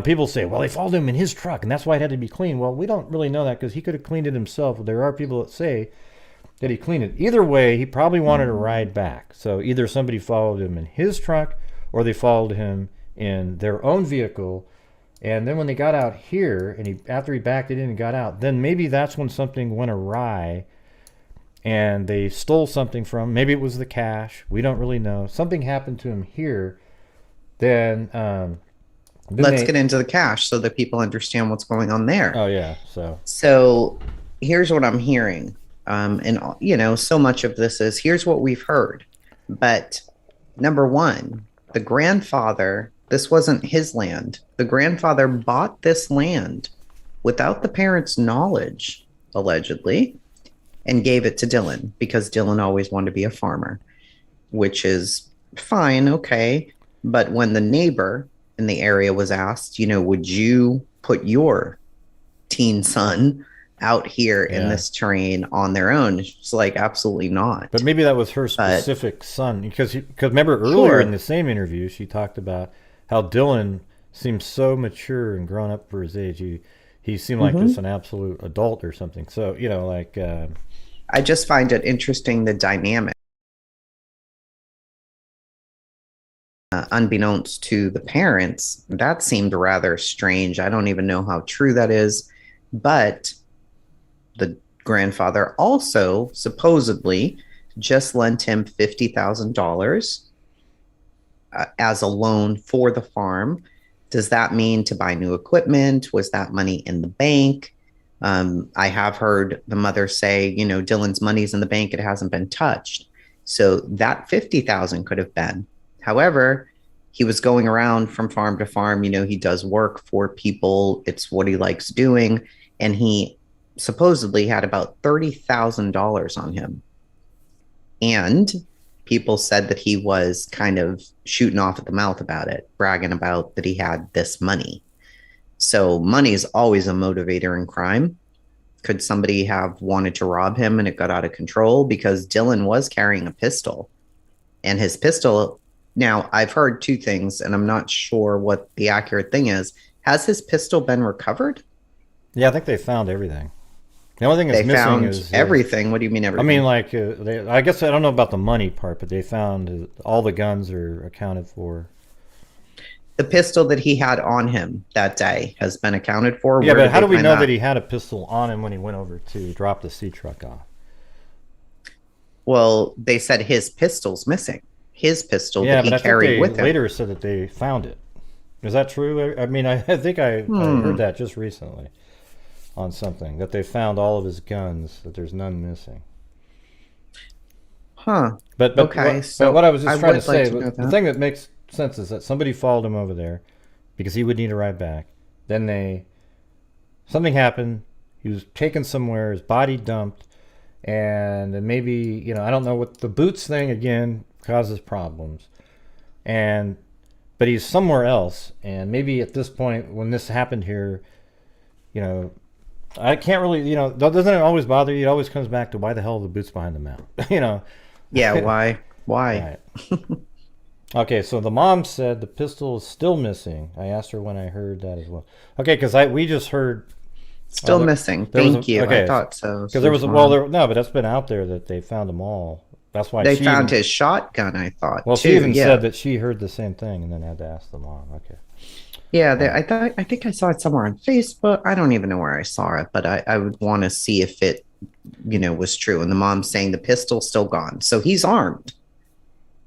People say, well, they followed him in his truck and that's why it had to be clean. Well, we don't really know that, because he could have cleaned it himself. There are people that say that he cleaned it. Either way, he probably wanted to ride back. So either somebody followed him in his truck or they followed him in their own vehicle. And then when they got out here, and after he backed it in and got out, then maybe that's when something went awry and they stole something from him. Maybe it was the cash. We don't really know. Something happened to him here. Then let's get into the cash so that people understand what's going on there. Oh, yeah. So here's what I'm hearing. And, so much of this is, here's what we've heard. But number one, the grandfather, this wasn't his land. The grandfather bought this land without the parents' knowledge, allegedly. and gave it to Dylan because Dylan always wanted to be a farmer, which is fine, okay. But when the neighbor in the area was asked, would you put your teen son out here in this terrain on their own? It's like, absolutely not. But maybe that was her specific son, because remember earlier in the same interview, she talked about how Dylan seems so mature and grown up for his age. He seemed like just an absolute adult or something. So, I just find it interesting, the dynamic. Unbeknownst to the parents, that seemed rather strange. I don't even know how true that is. But the grandfather also supposedly just lent him $50,000 as a loan for the farm. Does that mean to buy new equipment? Was that money in the bank? I have heard the mother say, Dylan's money's in the bank. It hasn't been touched. So that 50,000 could have been. However, he was going around from farm to farm. He does work for people. It's what he likes doing. And he supposedly had about $30,000 on him. And people said that he was kind of shooting off at the mouth about it, bragging about that he had this money. So money is always a motivator in crime. Could somebody have wanted to rob him and it got out of control? Because Dylan was carrying a pistol. And his pistol, now I've heard two things, and I'm not sure what the accurate thing is. Has his pistol been recovered? Yeah, I think they found everything. The only thing that's missing is everything. What do you mean everything? I mean, like, I guess I don't know about the money part, but they found all the guns are accounted for. The pistol that he had on him that day has been accounted for. Yeah, but how do we know that he had a pistol on him when he went over to drop the sea truck off? Well, they said his pistol's missing. His pistol that he carried with him. Later said that they found it. Is that true? I mean, I think I heard that just recently on something, that they found all of his guns, that there's none missing. Huh. But okay, but what I was just trying to say, the thing that makes sense is that somebody followed him over there because he would need a ride back. Then something happened. He was taken somewhere, his body dumped, and then maybe, I don't know what the boots thing again causes problems. But he's somewhere else, and maybe at this point when this happened here, I can't really, doesn't it always bother you? It always comes back to why the hell are the boots behind the mount? Yeah, why? Right. Okay, so the mom said the pistol is still missing. I asked her when I heard that as well. Okay, because we just heard still missing. Thank you. Okay, I thought so. Because there was no, but that's been out there that they found them all. That's why they found his shotgun. I thought. Well, she even said that she heard the same thing and then had to ask the mom. Okay. Yeah, I think I saw it somewhere on Facebook. I don't even know where I saw it, but I would want to see if it, was true. And the mom's saying the pistol's still gone, so he's armed.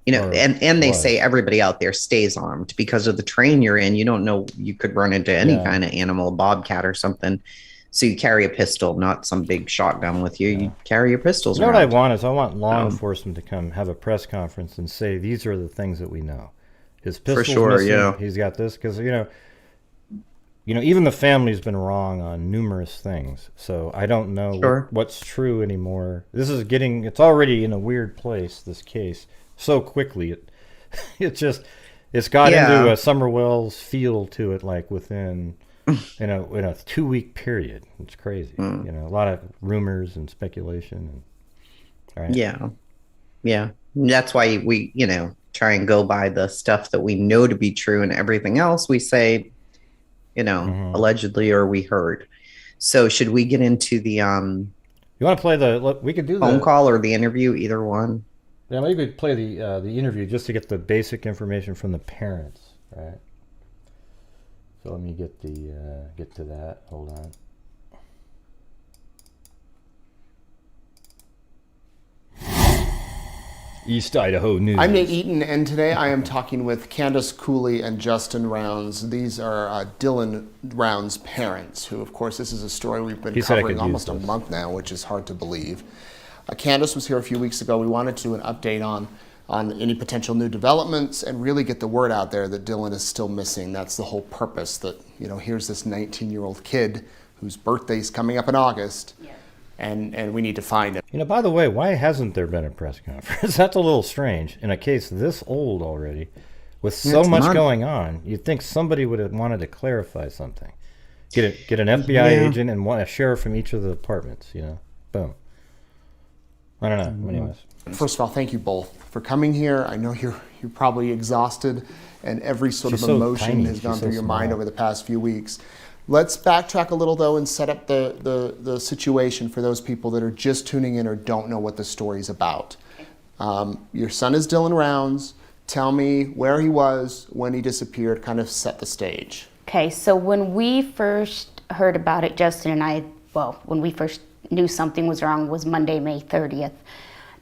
And they say everybody out there stays armed because of the terrain you're in. You don't know, you could run into any kind of animal, bobcat or something. So you carry a pistol, not some big shotgun with you. Yeah. You carry your pistols around. What I want is law enforcement to come have a press conference and say, these are the things that we know. His pistol's missing. Yeah. He's got this because, even the family's been wrong on numerous things. So I don't know what's true anymore. It's already in a weird place, this case, so quickly. It's got into a Summer Wells feel to it, like within... in a 2-week period. It's crazy. A lot of rumors and speculation. Yeah. That's why we, try and go by the stuff that we know to be true, and everything else we say, allegedly or we heard. So should we get into the you want to play we could do the phone call or the interview, either one? Yeah, maybe we'd play the interview just to get the basic information from the parents, right? So let me get to that. Hold on. East Idaho News. I'm Nate Eaton, and today I am talking with Candice Cooley and Justin Rounds. These are Dylan Rounds' parents, who, of course, this is a story we've been covering almost a month now, which is hard to believe. Candice was here a few weeks ago. We wanted to do an update on any potential new developments and really get the word out there that Dylan is still missing. That's the whole purpose, that, here's this 19-year-old kid whose birthday's coming up in August, and we need to find him. You know, by the way, why hasn't there been a press conference? That's a little strange. In a case this old already, with so much going on, you'd think somebody would have wanted to clarify something. Get an FBI agent and a sheriff from each of the departments, you know. Boom. I don't know. Anyways. First of all, thank you both for coming here. I know you're probably exhausted, and every sort of emotion has gone through your mind over the past few weeks. Let's backtrack a little, though, and set up the situation for those people that are just tuning in or don't know what the story's about. Your son is Dylan Rounds. Tell me where he was when he disappeared, kind of set the stage. Okay, so when we first heard about it, Justin and I, when we first knew something was wrong was Monday, May 30th.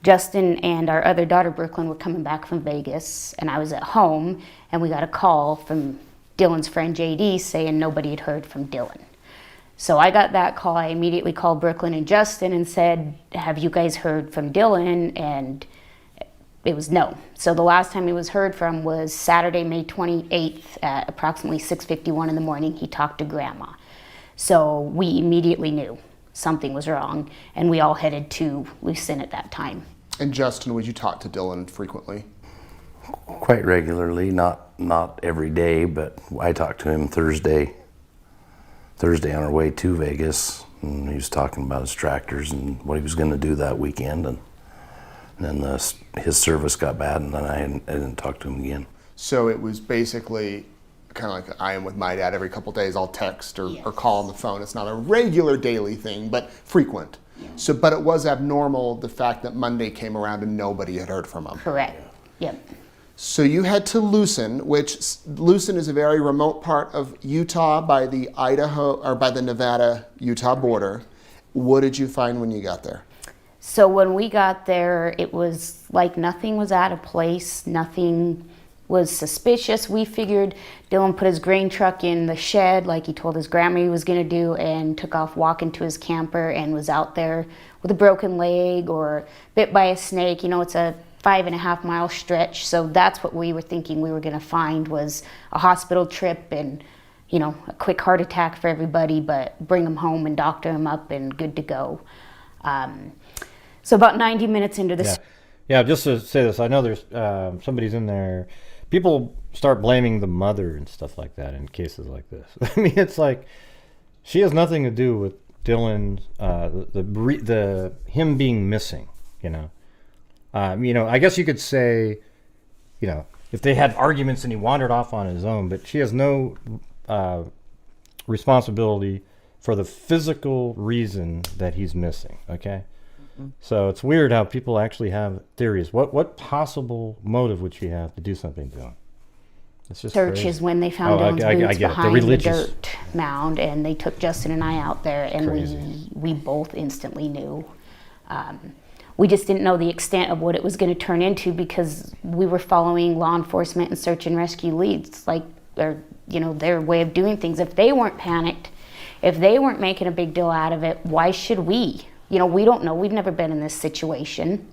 Justin and our other daughter, Brooklyn, were coming back from Vegas, and I was at home, and we got a call from Dylan's friend JD saying nobody had heard from Dylan. So I got that call. I immediately called Brooklyn and Justin and said, have you guys heard from Dylan? And it was no. So the last time he was heard from was Saturday, May 28th at approximately 6:51 in the morning. He talked to Grandma. So we immediately knew something was wrong, and we all headed to Lucin at that time. And Justin, would you talk to Dylan frequently? Quite regularly, not every day, but I talked to him Thursday on our way to Vegas, and he was talking about his tractors and what he was going to do that weekend, and then his service got bad, and then I didn't talk to him again. So it was basically kind of like I am with my dad. Every couple of days I'll text or call on the phone. It's not a regular daily thing, but frequent. So, but it was abnormal, the fact that Monday came around and nobody had heard from him. Correct. Yep. So you head to Lucin, which Lucin is a very remote part of Utah by the Nevada-Utah border. What did you find when you got there? So when we got there, it was like nothing was out of place, nothing was suspicious. We figured Dylan put his grain truck in the shed like he told his grandma he was going to do, and took off walking to his camper and was out there with a broken leg or bit by a snake. You know, it's a 5.5 mile stretch. So that's what we were thinking we were going to find, was a hospital trip and, you know, a quick heart attack for everybody, but bring him home and doctor him up and good to go. So about 90 minutes into this. Yeah, just to say this, I know there's somebody's in there. People start blaming the mother and stuff like that in cases like this. I mean, it's like she has nothing to do with Dylan's him being missing. You know, I guess you could say, you know, if they had arguments and he wandered off on his own, but she has no responsibility for the physical reason that he's missing. Okay. So it's weird how people actually have theories. What possible motive would she have to do something to him? It's just search crazy. is when they found Dylan's boots behind the religious dirt mound, and they took Justin and I out there, and Crazy. we both instantly knew. We just didn't know the extent of what it was going to turn into, because we were following law enforcement and search and rescue leads, like their way of doing things. If they weren't panicked, if they weren't making a big deal out of it, why should we? You know, we don't know. We've never been in this situation.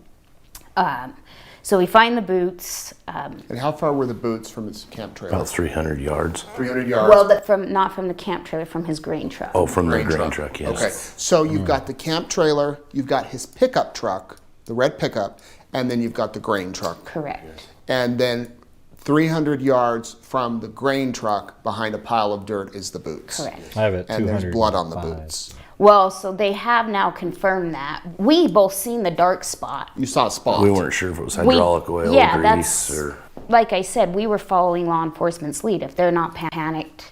So we find the boots. And how far were the boots from his camp trailer? About 300 yards. 300 yards? Well, not from the camp trailer, from his grain truck. Oh, from the grain truck, yes. Okay, so you've got the camp trailer, you've got his pickup truck, the red pickup, and then you've got the grain truck. Correct. And then 300 yards from the grain truck, behind a pile of dirt, is the boots. Correct. I have it. And there's blood on the boots. Well, so they have now confirmed that. We both seen the dark spot. You saw a spot. We weren't sure if it was hydraulic oil, grease, or... Like I said, we were following law enforcement's lead. If they're not panicked,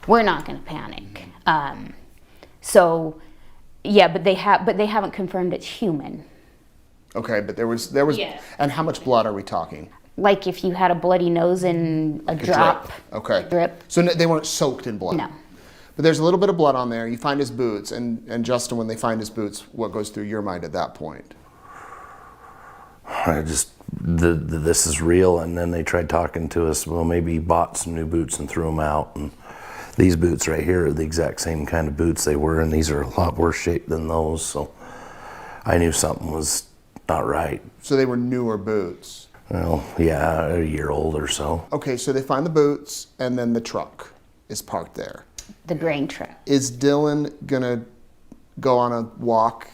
we're not going to panic. So, yeah, but they haven't confirmed it's human. Okay, but there was. Yeah. And how much blood are we talking? Like if you had a bloody nose and a drop. Drip. Okay. Drip. So they weren't soaked in blood. No. But there's a little bit of blood on there. You find his boots, and Justin, when they find his boots, what goes through your mind at that point? This is real, and then they tried talking to us. Well, maybe he bought some new boots and threw them out, and these boots right here are the exact same kind of boots they were, and these are a lot worse shape than those, so I knew something was not right. So they were newer boots? Well, yeah, a year old or so. Okay, so they find the boots, and then the truck is parked there. The grain truck. Is Dylan gonna go on a walk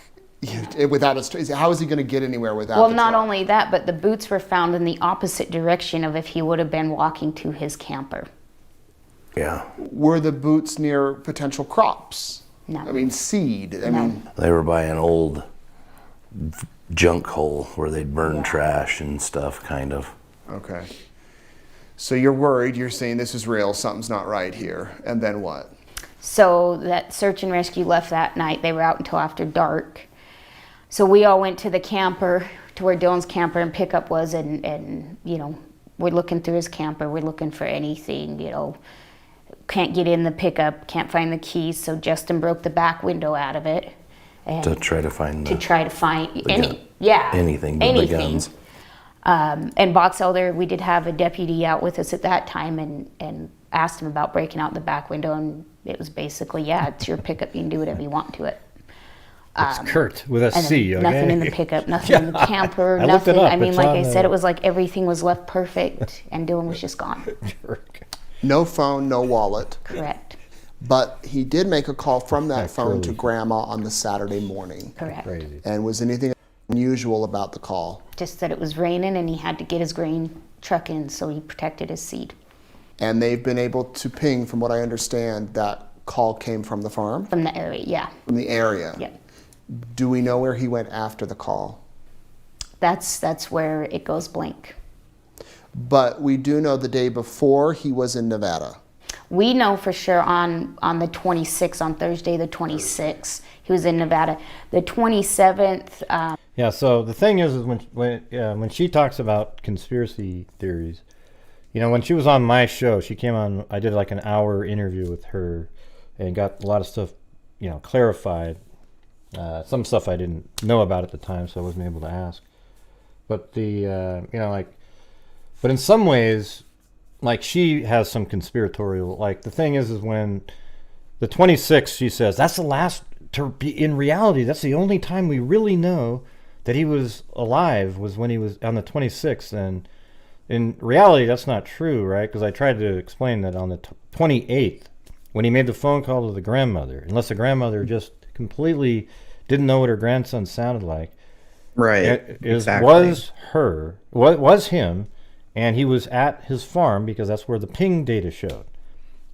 Without how is he going to get anywhere without? Well, the not truck? only that, but the boots were found in the opposite direction of if he would have been walking to his camper. Yeah. Were the boots near potential crops? No. I mean, seed. I No. mean, They were by an old junk hole where they'd burn trash and stuff, kind of. okay. So you're worried. You're saying this is real. Something's not right here. And then what? So that search and rescue left that night. They were out until after dark. So we all went to the camper, to where Dylan's camper and pickup was, and you know, we're looking through his camper. We're looking for anything, you know. Can't get in the pickup, can't find the keys, so Justin broke the back window out of it. And To try to find anything but the guns. And Box Elder, we did have a deputy out with us at that time and asked him about breaking out the back window, and it was basically, yeah, it's your pickup, you can do whatever you want to it. It's Kurt with a And C, then okay? nothing in the pickup, nothing in the camper, I looked it nothing. up. I mean, It's like on I the- said, it was like everything was left perfect, and Dylan was just gone. No phone, no wallet. Correct. But he did make a call from that Like phone to curly. Grandma on the Saturday morning. Correct. Crazy. And was anything unusual about the call? Just that it was raining and he had to get his grain truck in, so he protected his seed. And they've been able to ping, from what I understand, that call came from the farm, From the area, yeah. from the area. Yep. Do we know where he went after the call? That's where it goes blank. But we do know the day before he was in Nevada. We know for sure on the 26th, on Thursday the 26th, he was in Nevada. The 27th, Yeah, so the thing is when she talks about conspiracy theories, you know, when she was on my show, she came on, I did like an hour interview with her and got a lot of stuff, you know, clarified. Some stuff I didn't know about at the time, so I wasn't able to ask. But you know, like, but in some ways, like, she has some conspiratorial, like, the thing is when the 26th, she says, that's the last, in reality, that's the only time we really know that he was alive, was when he was on the 26th. And in reality, that's not true, right? Because I tried to explain that on the 28th, when he made the phone call to the grandmother, unless the grandmother just completely didn't know what her grandson sounded like, Right. was him, and he was at his farm because that's where the ping data showed.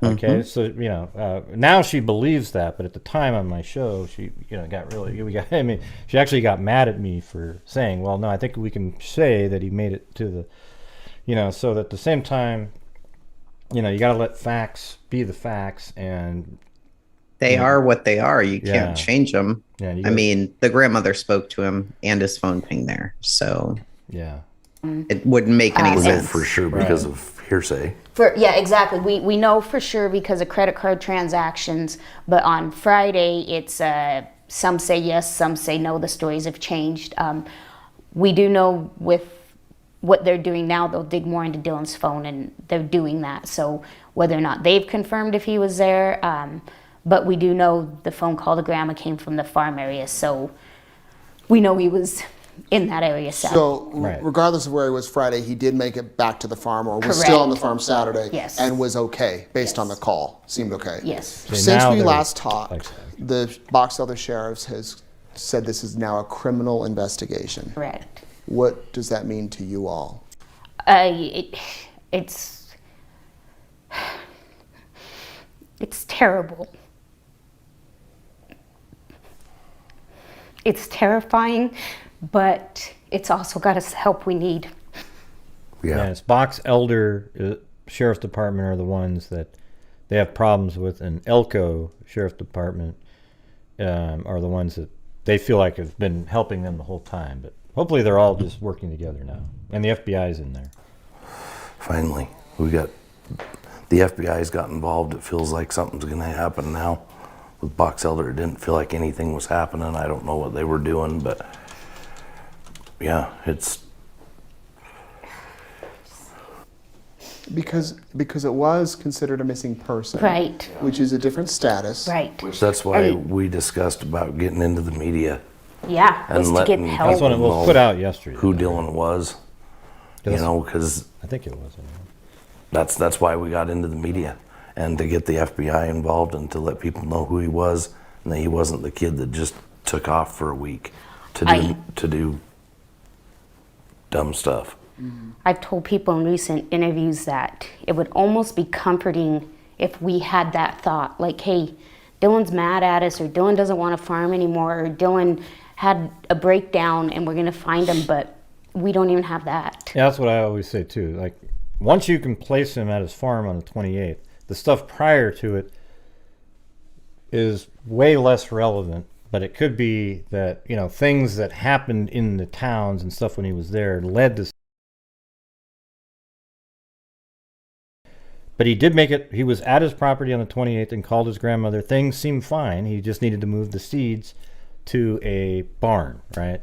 Okay, so you know, now she believes that, but at the time on my show, she, you know, I mean, she actually got mad at me for saying, well, no, I think we can say that he made it to the, you know, so that at the same time, you know, you got to let facts be the facts, and They are what they are. You Yeah. can't change them. Yeah, you I gotta- mean, the grandmother spoke to him and his phone pinged there. So yeah. it wouldn't make any We know sense. for sure because of hearsay. yeah, exactly. We know for sure because of credit card transactions, but on Friday, it's some say yes, some say no. The stories have changed. We do know with what they're doing now, they'll dig more into Dylan's phone, and they're doing that. So whether or not they've confirmed if he was there, but we do know the phone call to Grandma came from the farm area, so we know he was in that area. So Right. regardless of where he was Friday, he did make it back to the farm, or was still on the Correct. farm Saturday, Yes. and was okay based on the Yes. call. Seemed okay. Yes. Okay, Since now we they're- last talked, like- the Box Elder Sheriff's has said this is now a criminal investigation. Correct. What does that mean to you all? It's terrible. It's terrifying, but it's also got us the help we need. Yeah, it's Box Elder Sheriff's Department are the ones that they have problems with, and Elko Sheriff's Department are the ones that they feel like have been helping them the whole time. But hopefully they're all just working together now, and the FBI's in there. Finally, the FBI's got involved. It feels like something's going to happen now. With Box Elder, it didn't feel like anything was happening. I don't know what they were doing, but yeah, it's Because it was considered a missing person, Right. Which is a different status. Right. that's why we discussed about getting into the media Yeah. and Was to get letting help. That's when it people was know put out yesterday. who Dylan was. You know, because I think it was. that's why we got into the media, and to get the FBI involved and to let people know who he was and that he wasn't the kid that just took off for a week I- to do dumb stuff. I've told people in recent interviews that it would almost be comforting if we had that thought, like, hey, Dylan's mad at us, or Dylan doesn't want to farm anymore, or Dylan had a breakdown and we're going to find him, but we don't even have that. Yeah, that's what I always say too. Like, once you can place him at his farm on the 28th, the stuff prior to it is way less relevant. But it could be that, you know, things that happened in the towns and stuff when he was there led to. But he did make it. He was at his property on the 28th and called his grandmother. Things seemed fine. He just needed to move the seeds to a barn, right?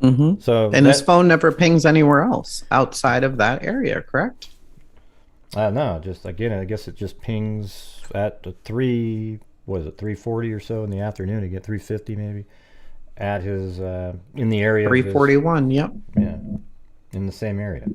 Mm-hmm. So and his phone never pings anywhere else outside of that area, correct? No, just again, I guess it just pings at the 3:40 or so in the afternoon. To get 3:50 maybe at his in the area. 3:41. Yep. Yeah, in the same area.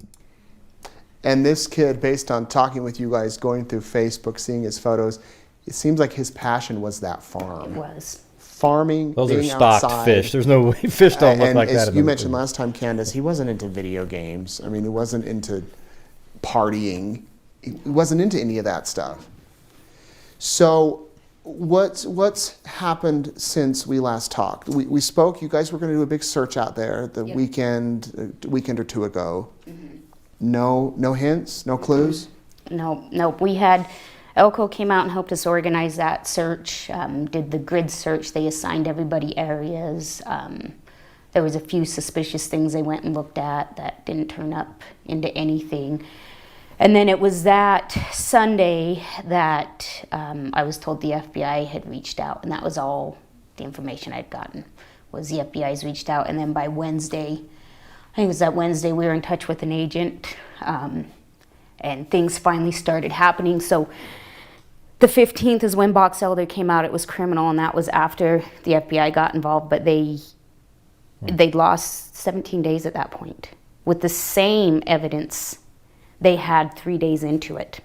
And this kid, based on talking with you guys, going through Facebook, seeing his photos, it seems like his passion was that farm. It was. Farming, Those are being stocked outside. fish. There's no way fish don't look And like as that. you mentioned last time, Candice, he wasn't into video games. I mean, he wasn't into partying. He wasn't into any of that stuff. So what's happened since we last talked? We spoke. You guys were going to do a big search out there the weekend or two ago. Mm-hmm. No hints, no clues? No. We had, Elko came out and helped us organize that search, did the grid search. They assigned everybody areas. There was a few suspicious things they went and looked at that didn't turn up into anything. And then it was that Sunday that I was told the FBI had reached out, and that was all the information I'd gotten, was the FBI's reached out. And then by Wednesday, I think it was that Wednesday, we were in touch with an agent, and things finally started happening. So the 15th is when Box Elder came out. It was criminal, and that was after the FBI got involved, but they'd lost 17 days at that point with the same evidence they had 3 days into it.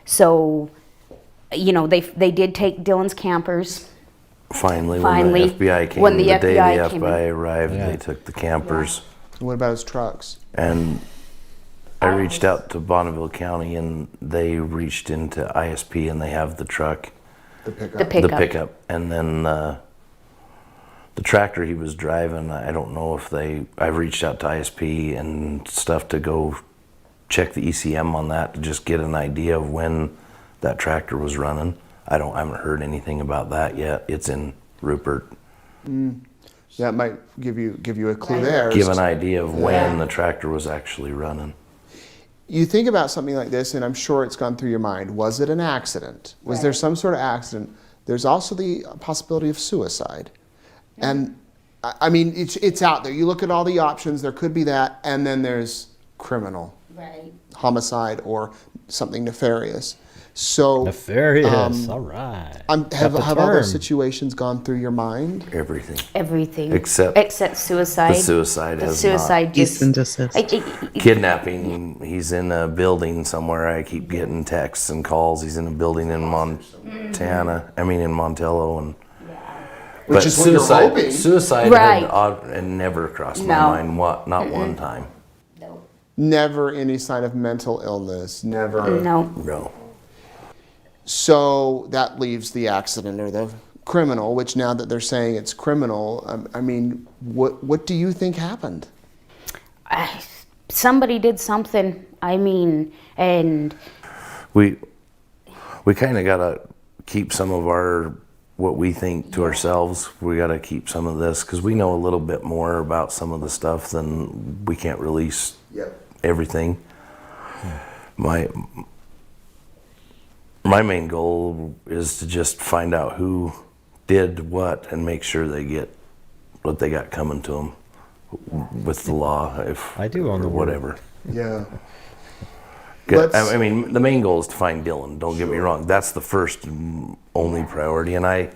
So, you know, they did take Dylan's campers. Finally, when the FBI came, when the day the FBI FBI arrived, they took the campers. What about his trucks? And I reached out to Bonneville County, and they reached into ISP, and they have the truck. The pickup. The The pickup. And then the tractor he was driving, I don't know if I've reached out to ISP and stuff to go check the ECM on that to just get an idea of when that tractor was running. I haven't heard anything about that yet. It's in Rupert. That might give you a clue there. Give an idea of when the tractor was actually running. You think about something like this, and I'm sure it's gone through your mind. Was it an accident? Was there some sort of accident? There's also the possibility of suicide. And I mean, it's out there. You look at all the options, there could be that, and then there's criminal. Right. Homicide or something nefarious. So Nefarious, all right. Have all those situations gone through your mind? Everything. Except suicide. The suicide The has suicide not. Cease and desist. Kidnapping, he's in a building somewhere. I keep getting texts and calls. He's in a building in Montana. I mean in Montello. And Which is what you're hoping. Suicide Right. had never crossed my mind. Not one time. Never any sign of mental illness. Never. No. So that leaves the accident or the criminal, which now that they're saying it's criminal, I mean, what do you think happened? Somebody did something. I mean, and We kind of got to keep some of what we think to ourselves. We got to keep some of this because we know a little bit more about some of the stuff than we can't release everything. My main goal is to just find out who did what and make sure they get what they got coming to them with the law, I do own or the whatever. Yeah. I mean, the main goal is to find Dylan. Don't get me wrong. That's the first and only priority. And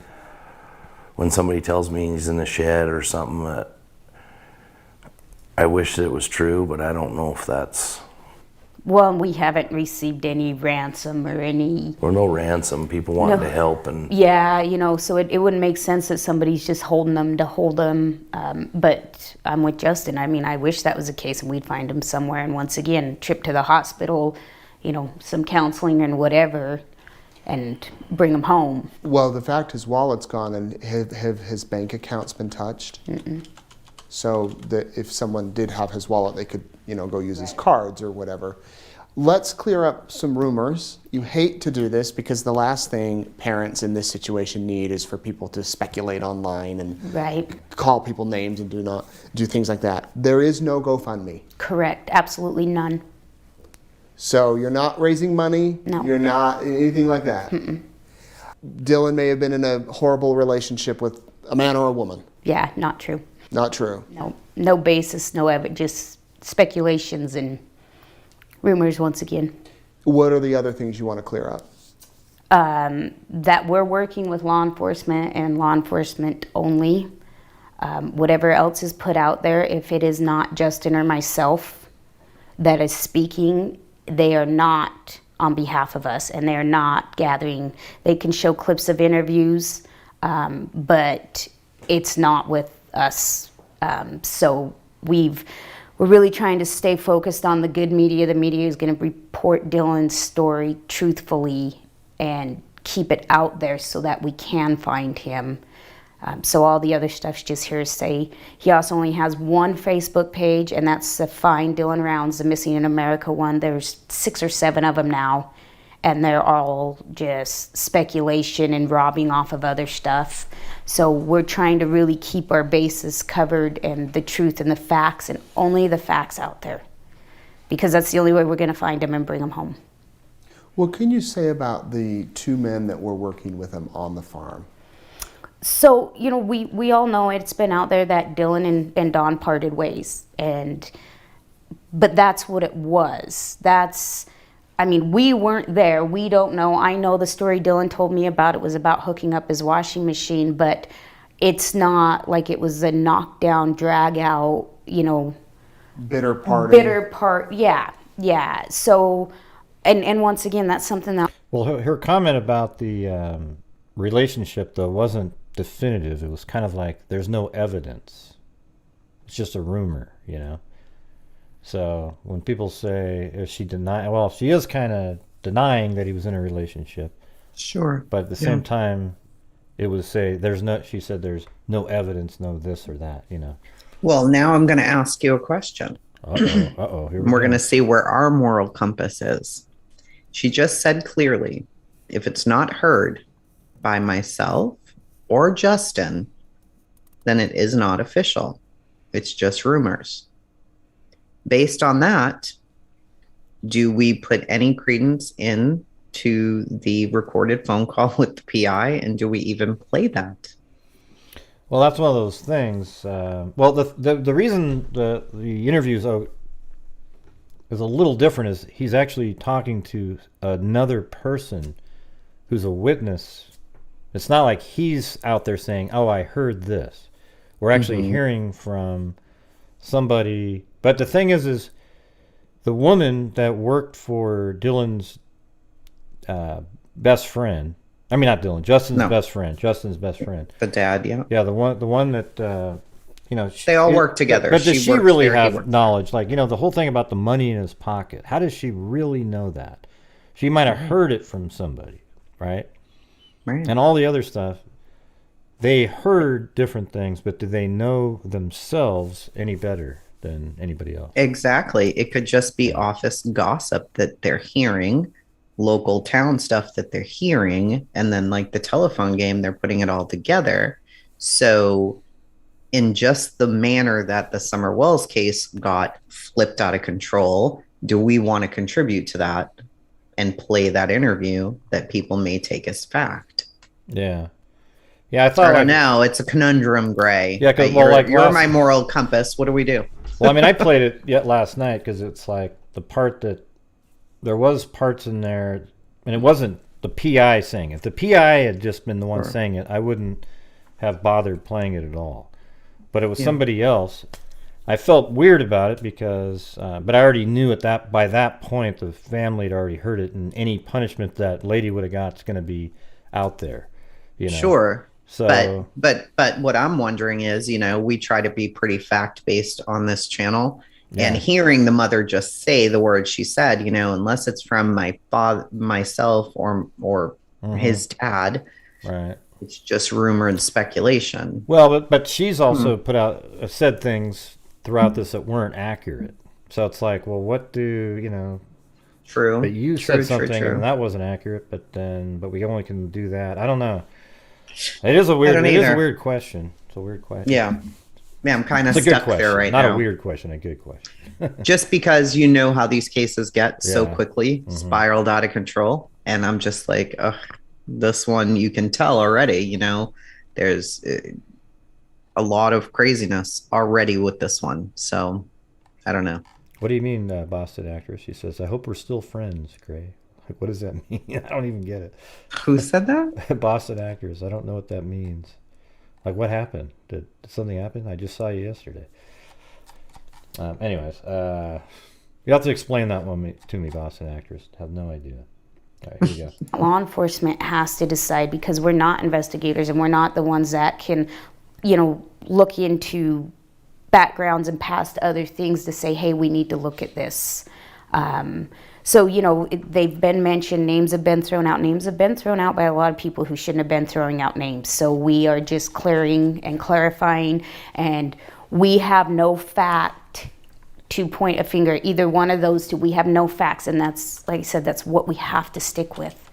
when somebody tells me he's in the shed or something, I wish that it was true, but I don't know if that's Well, we haven't received any ransom or any... Or no ransom, people wanted to help. And Yeah, so it wouldn't make sense that somebody's just holding them to hold them. But I'm with Justin. I mean, I wish that was the case and we'd find him somewhere. And once again, trip to the hospital, some counseling and whatever, and bring him home. Well, the fact his wallet's gone, and have his bank accounts been touched? Mm-mm. So that if someone did have his wallet, they could, go use his cards or whatever. Let's clear up some rumors. You hate to do this because the last thing parents in this situation need is for people to speculate online and Right. call people names and do things like that. There is no GoFundMe. Correct. Absolutely none. So you're not raising money. No. You're not anything like that. Mm-mm. Dylan may have been in a horrible relationship with a man or a woman. Yeah, not true. Not true. No basis, no evidence, just speculations and rumors once again. What are the other things you want to clear up? That we're working with law enforcement and law enforcement only. Whatever else is put out there, if it is not Justin or myself that is speaking, they are not on behalf of us, and they are not gathering. They can show clips of interviews, but it's not with us. So we're really trying to stay focused on the good media. The media is going to report Dylan's story truthfully and keep it out there so that we can find him. So all the other stuff's just hearsay. He also only has one Facebook page, and that's the Find Dylan Rounds, the Missing in America one. There's 6 or 7 of them now, and they're all just speculation and robbing off of other stuff. So we're trying to really keep our bases covered and the truth and the facts, and only the facts out there, because that's the only way we're going to find him and bring him home. What can you say about the 2 men that were working with him on the farm? So, we all know it's been out there that Dylan and Dawn parted ways, but that's what it was. We weren't there. We don't know. I know the story Dylan told me about. It was about hooking up his washing machine, but it's not like it was a knockdown, drag out, Bitter party. Yeah. So, and once again, that's something that... Well, her comment about the relationship, though, wasn't definitive. It was kind of like, there's no evidence. It's just a rumor, So when people say, is she denying? Well, she is kind of denying that he was in a relationship. Sure. But at the same time, it would say she said there's no evidence, no this or that, Well, now I'm going to ask you a question. Uh-oh. Here We're going to see where our moral compass is. She just said clearly, if it's not heard by myself or Justin, then it is not official. It's just rumors. Based on that, do we put any credence into the recorded phone call with the PI, and do we even play that? Well, that's one of those things. The reason the interview is a little different is he's actually talking to another person who's a witness. It's not like he's out there saying, "Oh, I heard this." We're actually hearing from somebody. But the thing is the woman that worked for Dylan's best friend. I mean, not Dylan. Justin's best friend. Justin's best friend. The dad, yeah. Yeah, the one that they all work together. But does she really have knowledge? Like, the whole thing about the money in his pocket. How does she really know that? She might have heard it from somebody, right? Right. And all the other stuff. They heard different things, but do they know themselves any better than anybody else? Exactly. It could just be office gossip that they're hearing, local town stuff that they're hearing, and then like the telephone game, they're putting it all together. So in just the manner that the Summer Wells case got flipped out of control, do we want to contribute to that and play that interview that people may take as fact? Yeah. Yeah, I thought... I don't know. It's a conundrum, Gray. Yeah, because you're my moral compass. What do we do? Well, I played it last night because it's like the part that... There was parts in there, and it wasn't the PI saying it. If the PI had just been the one saying it, I wouldn't have bothered playing it at all. But it was somebody else. I felt weird about it because, but I already knew by that point the family had already heard it, and any punishment that lady would have got is going to be out there, Sure. So, but what I'm wondering is, we try to be pretty fact based on this channel, and hearing the mother just say the words she said, unless it's from my father, myself, or his dad, right. It's just rumor and speculation. Well, but she's also said things throughout this that weren't accurate. So it's like, well, what do True. But you said something and that wasn't accurate. But we only can do that. I don't know. It is a weird question. It's a weird question. Yeah, I'm kind of stuck there right now. Not a weird question, a good question. Just because how these cases get so quickly, spiraled out of control, and I'm just like, ugh. This one, you can tell already, there's a lot of craziness already with this one. So I don't know. What do you mean, Boston actress? She says, I hope we're still friends, Gray. Like, what does that mean? I don't even get it. Who said that? Boston actress. I don't know what that means. Like, what happened? Did something happen? I just saw you yesterday. Anyways, you have to explain that one to me, Boston actress. I have no idea. All right, here we go. Law enforcement has to decide, because we're not investigators and we're not the ones that can, look into backgrounds and past other things to say, hey, we need to look at this. So, they've been mentioned, names have been thrown out. Names have been thrown out by a lot of people who shouldn't have been throwing out names. So we are just clearing and clarifying, and we have no fact to point a finger, either one of those two. We have no facts, and that's, like I said, that's what we have to stick with.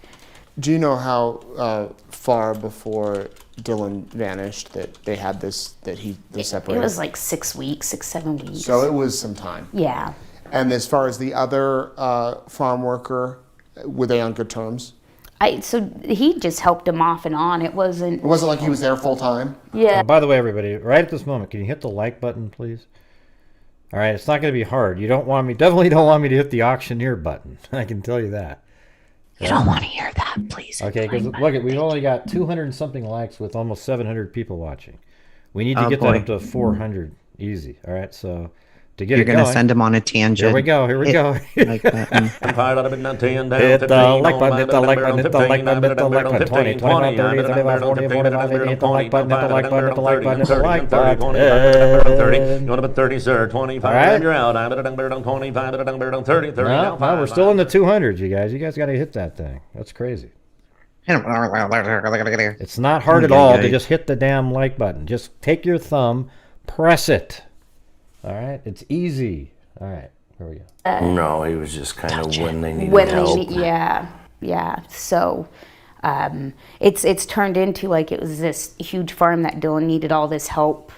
Do you know how far before Dylan vanished that they had this, that they separated? It was like 6 weeks, 7 weeks. So it was some time. Yeah. And as far as the other farm worker, were they on good terms? So he just helped him off and on. It wasn't like he was there full time? Yeah. By the way, everybody, right at this moment, can you hit the like button, please? All right, it's not going to be hard. You definitely don't want me to hit the auctioneer button. I can tell you that. You don't want to hear that, please. Okay, because look, we've only got 200 and something likes with almost 700 people watching. We need to get that up to 400 easy. All right, so to get You're going to send him on a tangent. Here we go. Like button. Hit the like button, hit the like button, hit the like button, hit the like button, 20, 25, 30, 35, 40, 45, 50, hit the like button, hit the like button, hit the like button, hit the like button. You want to put 30, sir? 25, right. And you're out. I'm at a 25, 30, 30. No, we're still in the 200s, you guys. You guys got to hit that thing. That's crazy. It's not hard at all to just hit the damn like button. Just take your thumb, press it. All right, it's easy. All right, here we go. No, he was just kind of when they needed help. Yeah. So it's turned into like it was this huge farm that Dylan needed all this help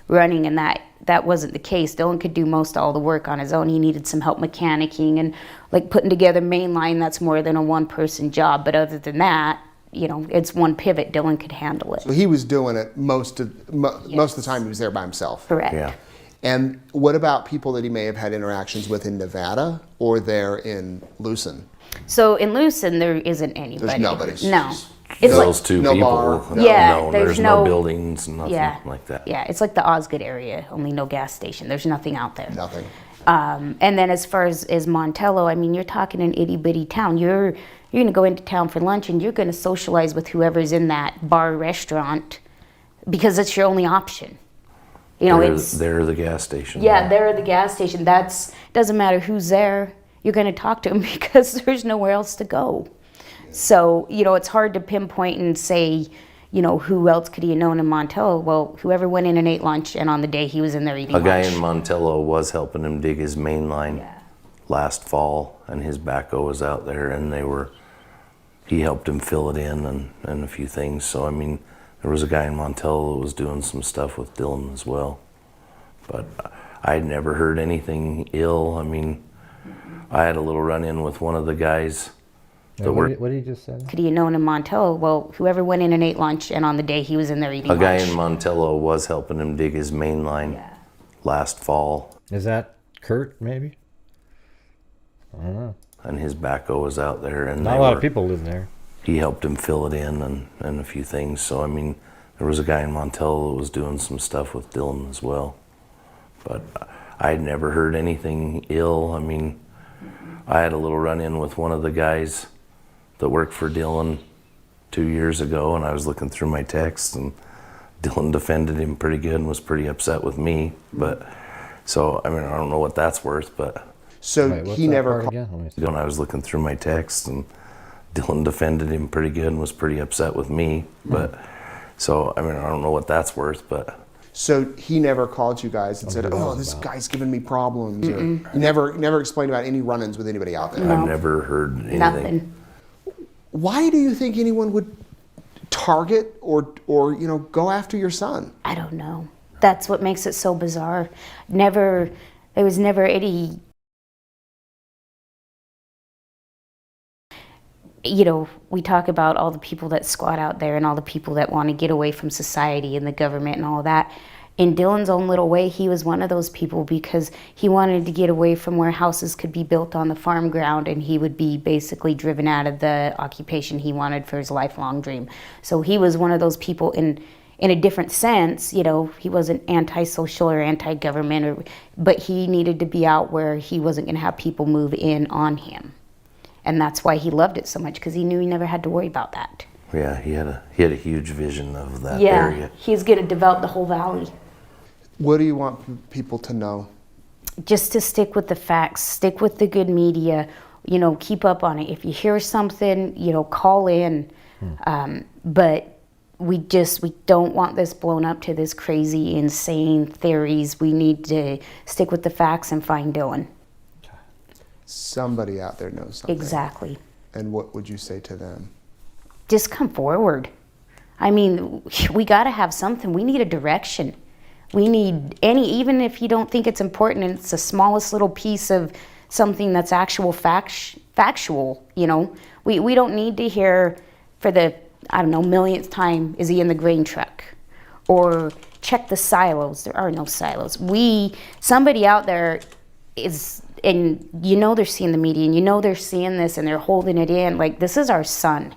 running, and that wasn't the case. Dylan could do most all the work on his own. He needed some help mechanicking and like putting together main line. That's more than a one-person job. But other than that, it's one pivot. Dylan could handle it. So he was doing it most of the time. He was there by himself. Correct. Yeah. And what about people that he may have had interactions with in Nevada or there in Lucin? So in Lucin, there isn't anybody. There's nobody. No. It's those two no people. Bar. There's no buildings, nothing like that. Yeah, it's like the Osgood area, only no gas station. There's nothing out there. Nothing. And then as far as Montello, I mean, you're talking an itty bitty town. You're going to go into town for lunch and you're going to socialize with whoever's in that bar restaurant because it's your only option. They're the gas station. Yeah, they're the gas station. Doesn't matter who's there. You're going to talk to them because there's nowhere else to go. So, it's hard to pinpoint and say, who else could he have known in Montello? Well, whoever went in and ate lunch, and on the day he was in there eating lunch. A guy in Montello was helping him dig his main line last fall, and his backhoe was out there, and he helped him fill it in and a few things. So, I mean, there was a guy in Montello that was doing some stuff with Dylan as well. But I had never heard anything ill. I mean, I had a little run-in with one of the guys. What did he just say? Could he have known in Montello? Well, whoever went in and ate lunch, and on the day he was in there eating lunch. A guy in Montello was helping him dig his main line last fall. Is that Kurt, maybe? I don't know. And his backhoe was out there. And not a lot of people live there. He helped him fill it in and a few things. So, I mean, there was a guy in Montello that was doing some stuff with Dylan as well. But I'd never heard anything ill. I mean, I had a little run-in with one of the guys that worked for Dylan 2 years ago, and I was looking through my texts, and Dylan defended him pretty good and was pretty upset with me. But so, I mean, I don't know what that's worth, but. So Wait, what's he that never part again? Let me see. When I was looking through my texts, and Dylan defended him pretty good and was pretty upset with me. But so, I mean, I don't know what that's worth, but. So he never called you guys and said, "Oh, this guy's giving me problems." Or he never explained about any run-ins with anybody out there. I've never heard anything. Nothing. Why do you think anyone would target or go after your son? I don't know. That's what makes it so bizarre. There was never any, we talk about all the people that squat out there and all the people that want to get away from society and the government and all that. In Dylan's own little way, he was one of those people because he wanted to get away from where houses could be built on the farm ground, and he would be basically driven out of the occupation he wanted for his lifelong dream. So he was one of those people in a different sense. He wasn't antisocial or anti-government, but he needed to be out where he wasn't going to have people move in on him. And that's why he loved it so much, because he knew he never had to worry about that. Yeah, he had a huge vision of that area. He's going to develop the whole valley. What do you want people to know? Just to stick with the facts, stick with the good media, keep up on it. If you hear something, call in. But we don't want this blown up to this crazy, insane theories. We need to stick with the facts and find Dylan. Somebody out there knows something. Exactly. And what would you say to them? Just come forward. I mean, we got to have something. We need a direction. We need even if you don't think it's important and it's the smallest little piece of something that's factual, we don't need to hear for the, millionth time, is he in the grain truck? Or check the silos. There are no silos. Somebody out there is, and they're seeing the media, and they're seeing this and they're holding it in. Like, this is our son.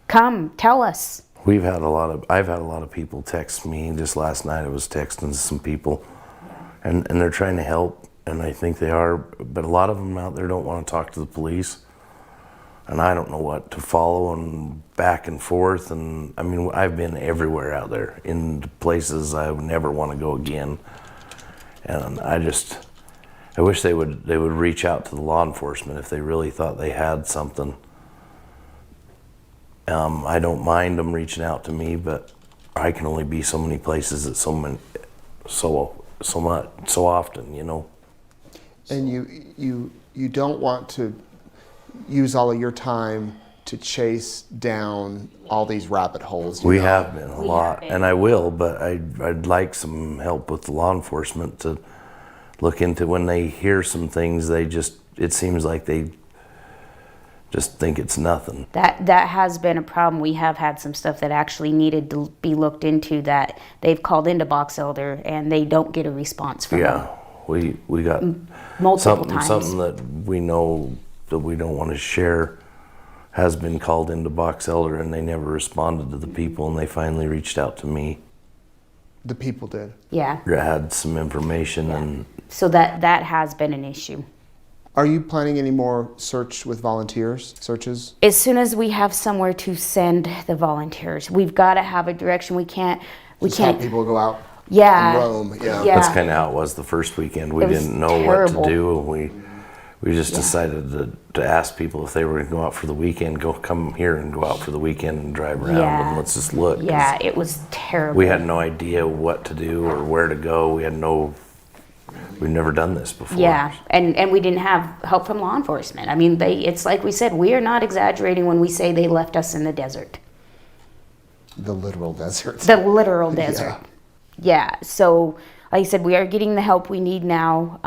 Come, tell us. I've had a lot of people text me. Just last night I was texting some people, and they're trying to help, and I think they are, but a lot of them out there don't want to talk to the police, and I don't know what to follow, and back and forth, and I mean, I've been everywhere out there, in places I would never want to go again, and I wish they would reach out to the law enforcement if they really thought they had something. I don't mind them reaching out to me, but I can only be so many places at so often, And you don't want to use all of your time to chase down all these rabbit holes. We have been a lot, and I will, but I'd like some help with the law enforcement to look into when they hear some things. It seems like they just think it's nothing. That has been a problem. We have had some stuff that actually needed to be looked into that they've called into Box Elder and they don't get a response from them. Yeah, we got multiple times. Something that we know that we don't want to share has been called into Box Elder, and they never responded to the people, and they finally reached out to me. The people did? Yeah. I had some information, and so that has been an issue. Are you planning any more searches? As soon as we have somewhere to send the volunteers, we've got to have a direction. We can't have people go out and roam. Yeah. That's kind of how it was the first weekend. We didn't know terrible. What to do. We just decided to ask people if they were going to go out for the weekend, come here and go out for the weekend and drive around and let's just look. Yeah, it was terrible. We had no idea what to do or where to go. We've never done this before. Yeah, and we didn't have help from law enforcement. I mean, it's like we said, we are not exaggerating when we say they left us in the desert. The literal desert. The literal desert. Yeah, so like I said, we are getting the help we need now.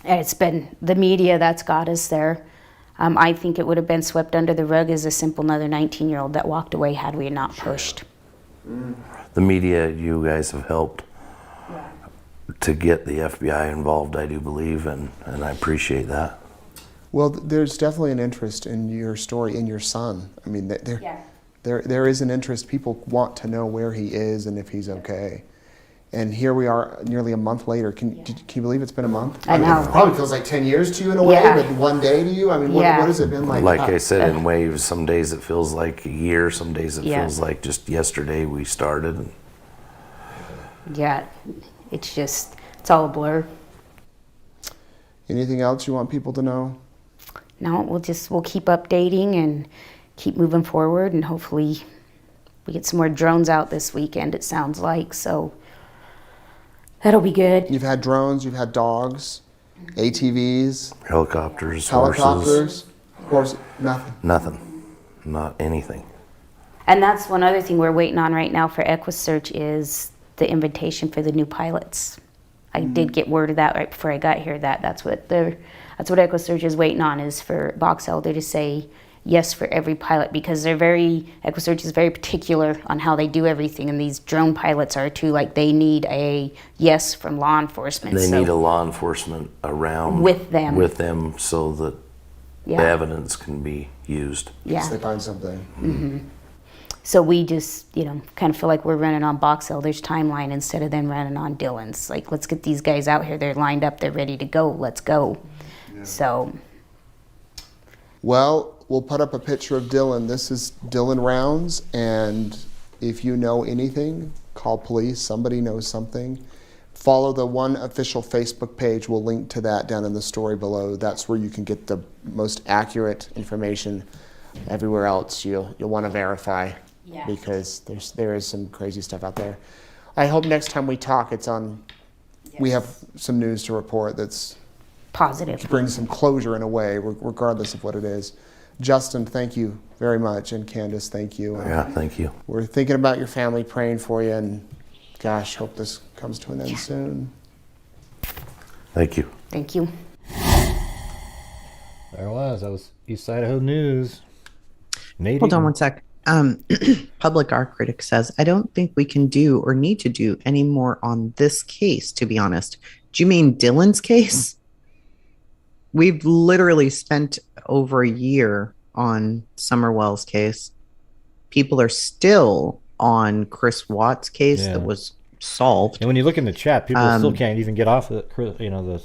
And it's been the media that's got us there. I think it would have been swept under the rug as a simple another 19-year-old that walked away had we not pushed. The media, you guys have helped to get the FBI involved, I do believe, and I appreciate that. Well, there's definitely an interest in your story, in your son. I mean, there is an interest. People want to know where he is and if he's okay. And here we are nearly a month later. Can you believe it's been a month? I know. It probably feels like 10 years to you in a way, Yeah. but one day to you? I mean, what has it been like? Like I said, in waves, some days it feels like a year, some days it feels like just yesterday we started. Yeah, it's all a blur. Anything else you want people to know? No, we'll keep updating and keep moving forward, and hopefully we get some more drones out this weekend, it sounds like, so that'll be good. You've had drones, you've had dogs, ATVs, Helicopters, horses, nothing. Nothing. Not anything. And that's one other thing we're waiting on right now for EquiSearch is the invitation for the new pilots. I did get word of that right before I got here, that's what EquiSearch is waiting on, is for Box Elder to say yes for every pilot, because EquiSearch is very particular on how they do everything, and these drone pilots are too. Like, they need a yes from law enforcement. They need a law enforcement around with them so that the evidence can be used. Yeah. So they find something. Mm-hmm. So we just, kind of feel like we're running on Box Elder's timeline instead of them running on Dylan's. Like, let's get these guys out here. They're lined up. They're ready to go. Let's go. Yeah. So. Well, we'll put up a picture of Dylan. This is Dylan Rounds, and if you know anything, call police. Somebody knows something. Follow the one official Facebook page. We'll link to that down in the story below. That's where you can get the most accurate information. Everywhere else, you'll want to verify, because there is some crazy stuff out there. I hope next time we talk, we have some news to report that's positive. Brings some closure in a way, regardless of what it is. Justin, thank you very much, and Candice, thank you. Yeah, thank you. We're thinking about your family, praying for you, and gosh, hope this comes to an end soon. Thank you. Thank you. There was. That was East Idaho News. Nadine. Hold on one sec. Public Art Critic says, I don't think we can do or need to do any more on this case, to be honest. Do you mean Dylan's case? We've literally spent over a year on Summerwell's case. People are still on Chris Watt's case that was solved. And when you look in the chat, people still can't even get off the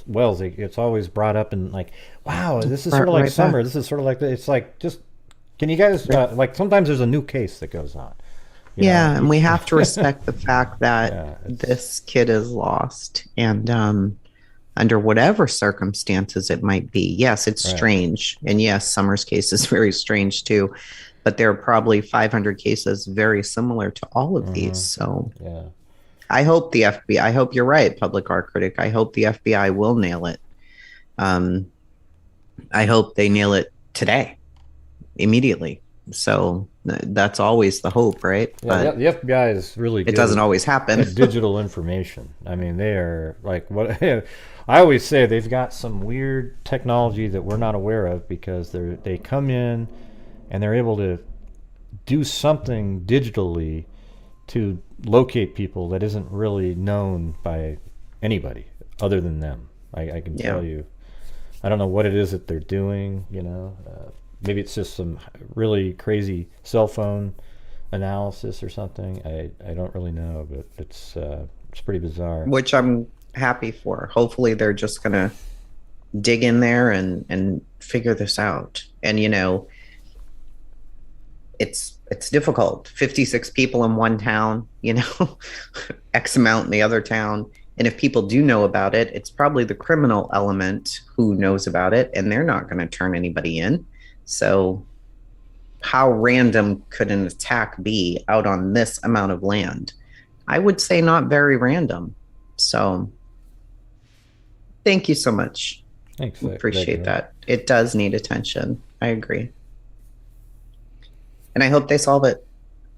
wells. It's always brought up and like, wow, this is sort of like Summer. This is sort of like, it's like, just, can you guys, like, sometimes there's a new case that goes on. Yeah, and we have to respect the fact that this kid is lost, and under whatever circumstances it might be. Yes, it's strange. And yes, Summer's case is very strange too. But there are probably 500 cases very similar to all of these. So I hope the FBI, I hope you're right, Public Art Critic. I hope the FBI will nail it. I hope they nail it today, immediately. So that's always the hope, right? Yeah, but the FBI is really good. It doesn't always happen. Digital information. I mean, they are like what I always say. They've got some weird technology that we're not aware of, because they come in and they're able to do something digitally to locate people that isn't really known by anybody other than them. I can tell you. I don't know what it is that they're doing. Maybe it's just some really crazy cell phone analysis or something. I don't really know, but it's pretty bizarre. Which I'm happy for. Hopefully they're just going to dig in there and figure this out. And, it's difficult. 56 people in one town, X amount in the other town. And if people do know about it, it's probably the criminal element who knows about it, and they're not going to turn anybody in. So how random could an attack be out on this amount of land? I would say not very random. So thank you so much. Thanks. Appreciate that. It does need attention. I agree. And I hope they solve it,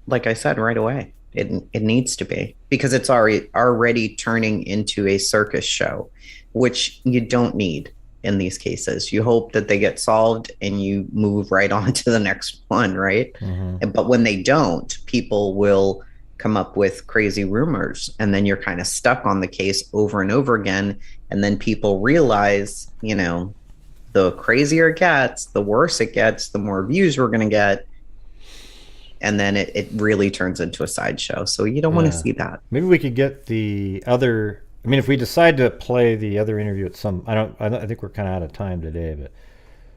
like I said, right away. It needs to be, because it's already turning into a circus show, which you don't need in these cases. You hope that they get solved and you move right on to the next one, right? Mm-hmm. But when they don't, people will come up with crazy rumors, and then you're kind of stuck on the case over and over again. And then people realize, the crazier it gets, the worse it gets, the more views we're going to get. and then it really turns into a sideshow. So you don't want to see that. Maybe we could get the other. I mean, if we decide to play the other interview at some, I think we're kind of out of time today, but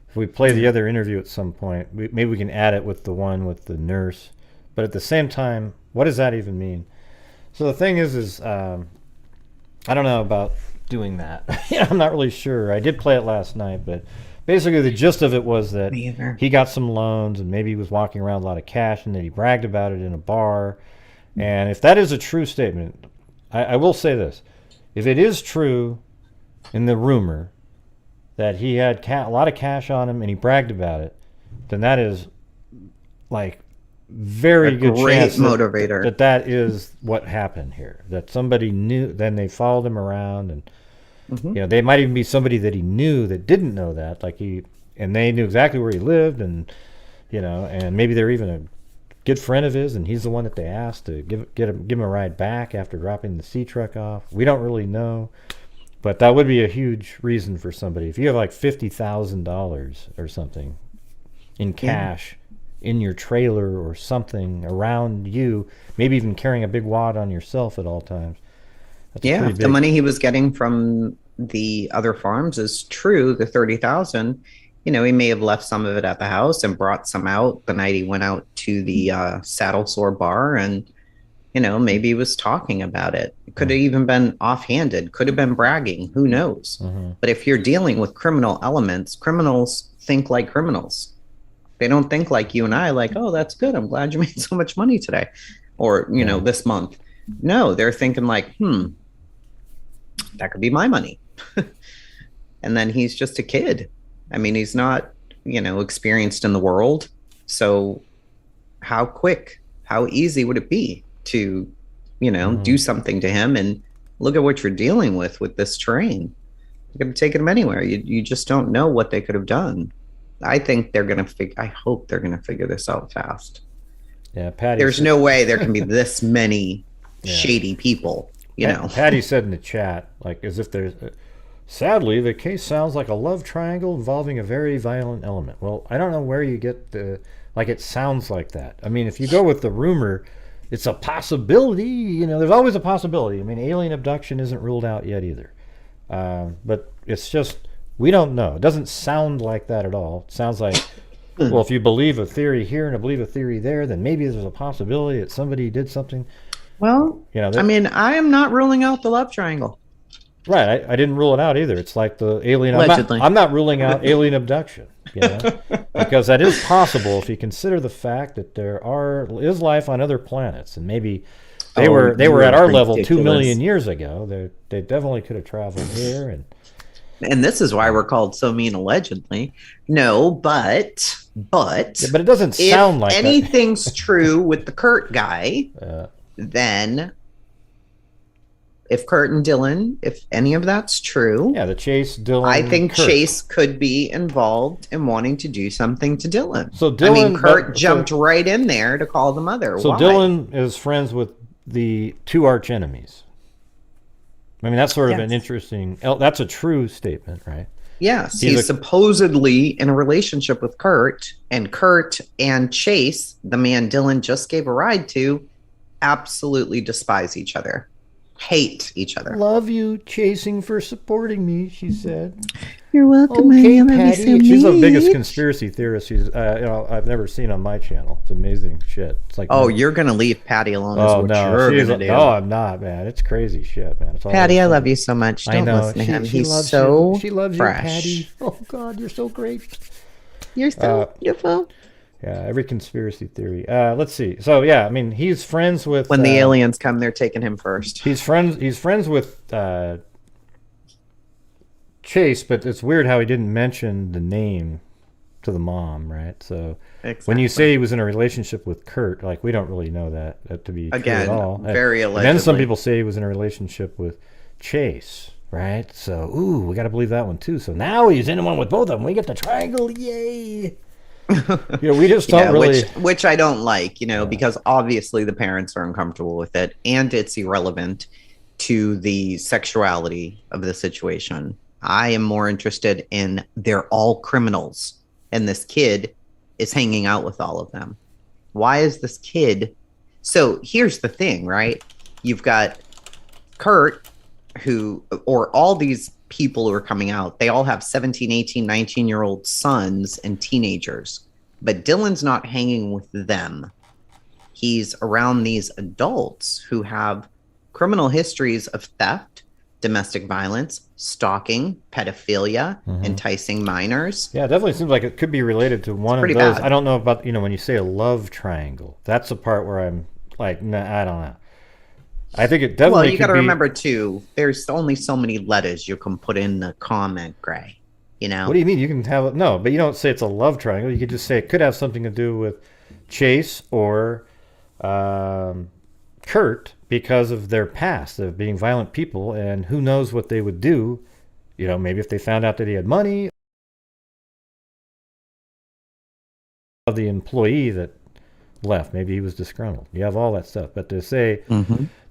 if we play the other interview at some point, maybe we can add it with the one with the nurse. But at the same time, what does that even mean? So the thing is I don't know about doing that. I'm not really sure. I did play it last night, but basically the gist of it was that he got some loans and maybe he was walking around with a lot of cash and then he bragged about it in a bar. And if that is a true statement, I will say this. If it is true in the rumor that he had a lot of cash on him and he bragged about it, then that is like very good chance motivator that is what happened here. That somebody knew, then they followed him around, and they might even be somebody that he knew that didn't know that, and they knew exactly where he lived, and and maybe they're even a good friend of his, and he's the one that they asked to give him a ride back after dropping the sea truck off. We don't really know, but that would be a huge reason for somebody. If you have like $50,000 or something in cash in your trailer or something around you, maybe even carrying a big wad on yourself at all times. If the money he was getting from the other farms is true, the 30,000, he may have left some of it at the house and brought some out the night he went out to the Saddle Sore bar, and maybe he was talking about it. It could have even been offhanded, could have been bragging, who knows. But if you're dealing with criminal elements, criminals think like criminals. They don't think like you and I, like, oh, that's good, I'm glad you made so much money today, or this month. No, they're thinking like, that could be my money. And then he's just a kid. I mean, he's not, experienced in the world. So how easy would it be to, do something to him? And look at what you're dealing with this train. You could have taken him anywhere. You just don't know what they could have done. I think I hope they're going to figure this out fast. Yeah, Patty. There's no way there can be this many shady people, Patty said in the chat, like, as if there's... Sadly, the case sounds like a love triangle involving a very violent element. Well, I don't know where you get it sounds like that. I mean, if you go with the rumor, it's a possibility. There's always a possibility. I mean, alien abduction isn't ruled out yet either. But it's just, we don't know. It doesn't sound like that at all. It sounds like, well, if you believe a theory here and I believe a theory there, then maybe there's a possibility that somebody did something. Well, I mean, I am not ruling out the love triangle. Right, I didn't rule it out either. It's like the alien. Allegedly. I'm not ruling out alien abduction, because that is possible if you consider the fact that there is life on other planets, and maybe they were at our level 2 million years ago. They definitely could have traveled here, and this is why we're called so mean. Allegedly, no, but it doesn't sound like anything's true with the Kurt guy. Then. If Kurt and Dylan, if any of that's true. Yeah, the Chase, Dylan. I think Kurt. Chase could be involved in wanting to do something to Dylan. So Dylan, Kurt jumped right in there to call the mother. So Why? Dylan is friends with the two arch enemies. I mean, that's sort of an interesting, that's a true statement, right? Yes, he's supposedly in a relationship with Kurt and Chase, the man Dylan just gave a ride to, absolutely despise each other. Hate each other. Love you, chasing for supporting me, she said. You're welcome. Okay, Patty. She's the biggest conspiracy theorist I've never seen on my channel. It's amazing shit. It's like, you're gonna leave Patty alone. You're gonna do. No, I'm not, man. It's crazy shit, man. It's all Patty, I love you so much. Don't listen to him. He's so She loves fresh. you, Patty. Oh God, you're so great. You're so beautiful. Yeah, every conspiracy theory. Let's see. So yeah, I mean, he's friends with. When the aliens come, they're taking him first. He's friends with Chase, but it's weird how he didn't mention the name to the mom, right? So when you say he was in a relationship with Kurt, like, we don't really know that to be true at all. Very allegedly. And then some people say he was in a relationship with Chase, right? So we got to believe that one too. So now he's in one with both of them. We get the triangle, yay! We just don't really, which I don't like, because obviously the parents are uncomfortable with it, and it's irrelevant to the sexuality of the situation. I am more interested in they're all criminals, and this kid is hanging out with all of them. Why is this kid? So here's the thing, right? You've got Kurt, or all these people who are coming out, they all have 17, 18, 19-year-old sons and teenagers. But Dylan's not hanging with them. He's around these adults who have criminal histories of theft, domestic violence, stalking, pedophilia, enticing minors. Yeah, it definitely seems like it could be related to one of those. Bad. I don't know about, when you say a love triangle, that's the part where I'm like, nah, I don't know. I think it definitely. Well, you got to remember too. There's only so many letters you can put in the comment, Gray. What do you mean? You can have no, but you don't say it's a love triangle. You could just say it could have something to do with Chase or Kurt because of their past of being violent people, and who knows what they would do. Maybe if they found out that he had money. Of the employee that left, maybe he was disgruntled. You have all that stuff, but to say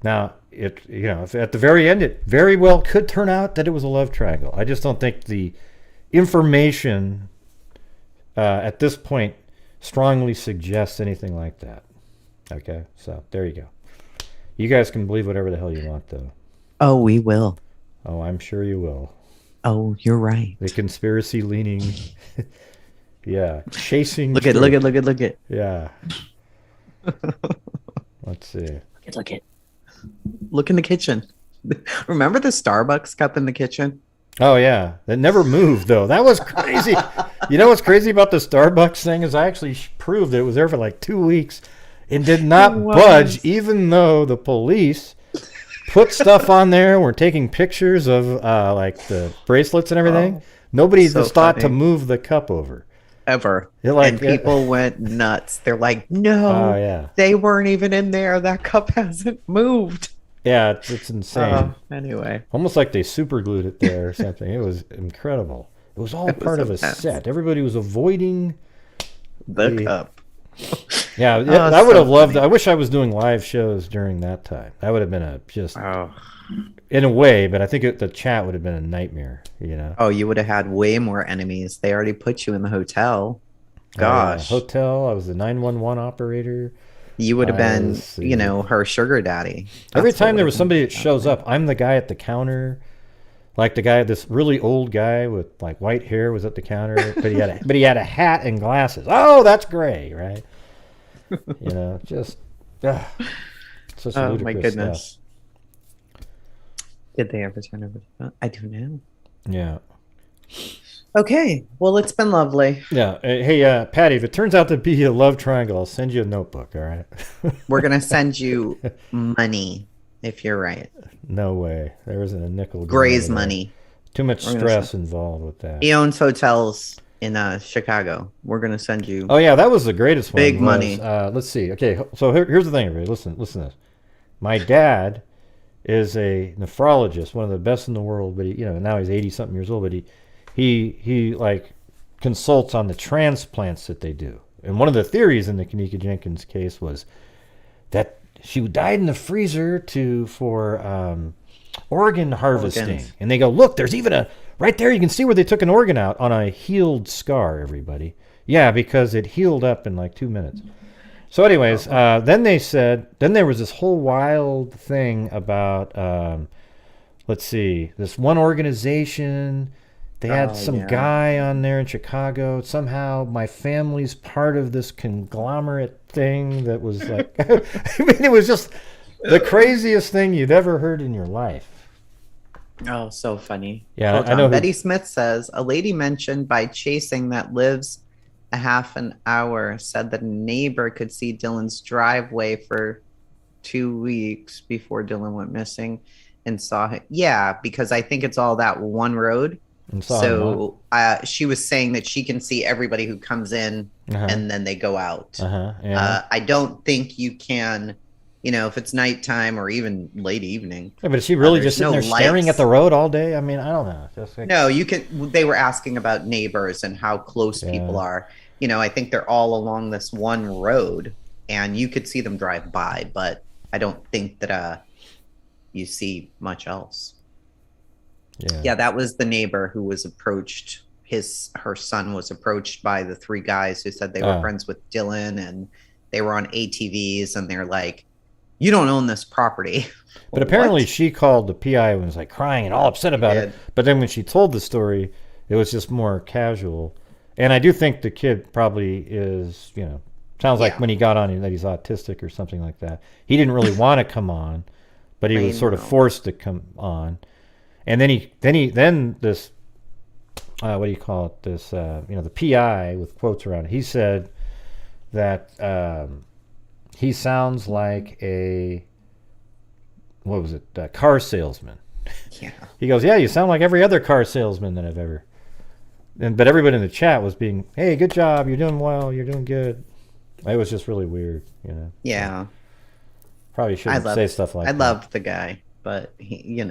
now if at the very end it very well could turn out that it was a love triangle. I just don't think the information at this point strongly suggests anything like that. Okay, so there you go. You guys can believe whatever the hell you want, though. Oh, we will. Oh, I'm sure you will. Oh, you're right. The conspiracy leaning. Yeah, chasing. Look it. Yeah. Let's see. Look it. Look in the kitchen. Remember the Starbucks cup in the kitchen? Oh, yeah. That never moved, though. That was crazy. You know what's crazy about the Starbucks thing is I actually proved that it was there for like 2 weeks and did not budge, even though the police put stuff on there. We're taking pictures of like the bracelets and everything. Nobody just thought to move the cup over. Ever. And people went nuts. They're like, no, they weren't even in there. That cup hasn't moved. Yeah, it's insane. Anyway. Almost like they super glued it there or something. It was incredible. It was all part of a set. Everybody was avoiding the cup. Yeah, I would have loved. I wish I was doing live shows during that time. That would have been in a way, but I think the chat would have been a nightmare. Oh, you would have had way more enemies. They already put you in the hotel. Gosh, hotel. I was the 911 operator. You would have been, her sugar daddy. Every time there was somebody that shows up, I'm the guy at the counter. Like this really old guy with like white hair was at the counter, but he had a hat and glasses. Oh, that's Gray, right? Just such ludicrous my goodness. Stuff. Did they ever turn over the phone? I don't know. Yeah. Okay. Well, it's been lovely. Yeah. Hey, Patty, if it turns out to be a love triangle, I'll send you a notebook, all right? We're going to send you money if you're right. No way. There isn't a nickel. Gray's money. Too much stress involved with that. He owns hotels in Chicago. We're going to send you. Oh, yeah. That was the greatest one. Big money. Let's see. Okay. So here's the thing, everybody. Listen to this. My dad is a nephrologist, one of the best in the world, but now he's 80-something years old, but he like consults on the transplants that they do. And one of the theories in the Kanika Jenkins case was that she died in the freezer for organ harvesting. Organs. And they go, look, there's even right there, you can see where they took an organ out on a healed scar, everybody. Yeah, because it healed up in like 2 minutes. So anyways, then there was this whole wild thing about, let's see, this one organization. They had some guy on there in Chicago. Somehow my family's part of this conglomerate thing that was like, I mean, it was just the craziest thing you'd ever heard in your life. Oh, so funny. Yeah, I know. Betty Smith says, a lady mentioned by chasing that lives a half an hour said that a neighbor could see Dylan's driveway for 2 weeks before Dylan went missing and saw him. Yeah, because I think it's all that one road. So she was saying that she can see everybody who comes in and then they go out. I don't think you can, if it's nighttime or even late evening. Yeah, but is she really just sitting there staring at the road all day? I mean, I don't know. No, you can. They were asking about neighbors and how close people are. I think they're all along this one road and you could see them drive by, but I don't think that you see much else. Yeah, that was the neighbor who was approached. Her son was approached by the three guys who said they were friends with Dylan, and they were on ATVs and they're like, you don't own this property. But apparently she called the PI and was like crying and all upset about it. But then when she told the story, it was just more casual. And I do think the kid probably is, sounds like when he got on that he's autistic or something like that. He didn't really want to come on, but he was sort of forced to come on. And then this, what do you call it? This, the PI with quotes around it. He said that he sounds like a car salesman. Yeah. He goes, yeah, you sound like every other car salesman that I've ever. But everybody in the chat was being, hey, good job, you're doing well, you're doing good. It was just really weird, Yeah. Probably shouldn't say stuff like that. I love the guy, but he,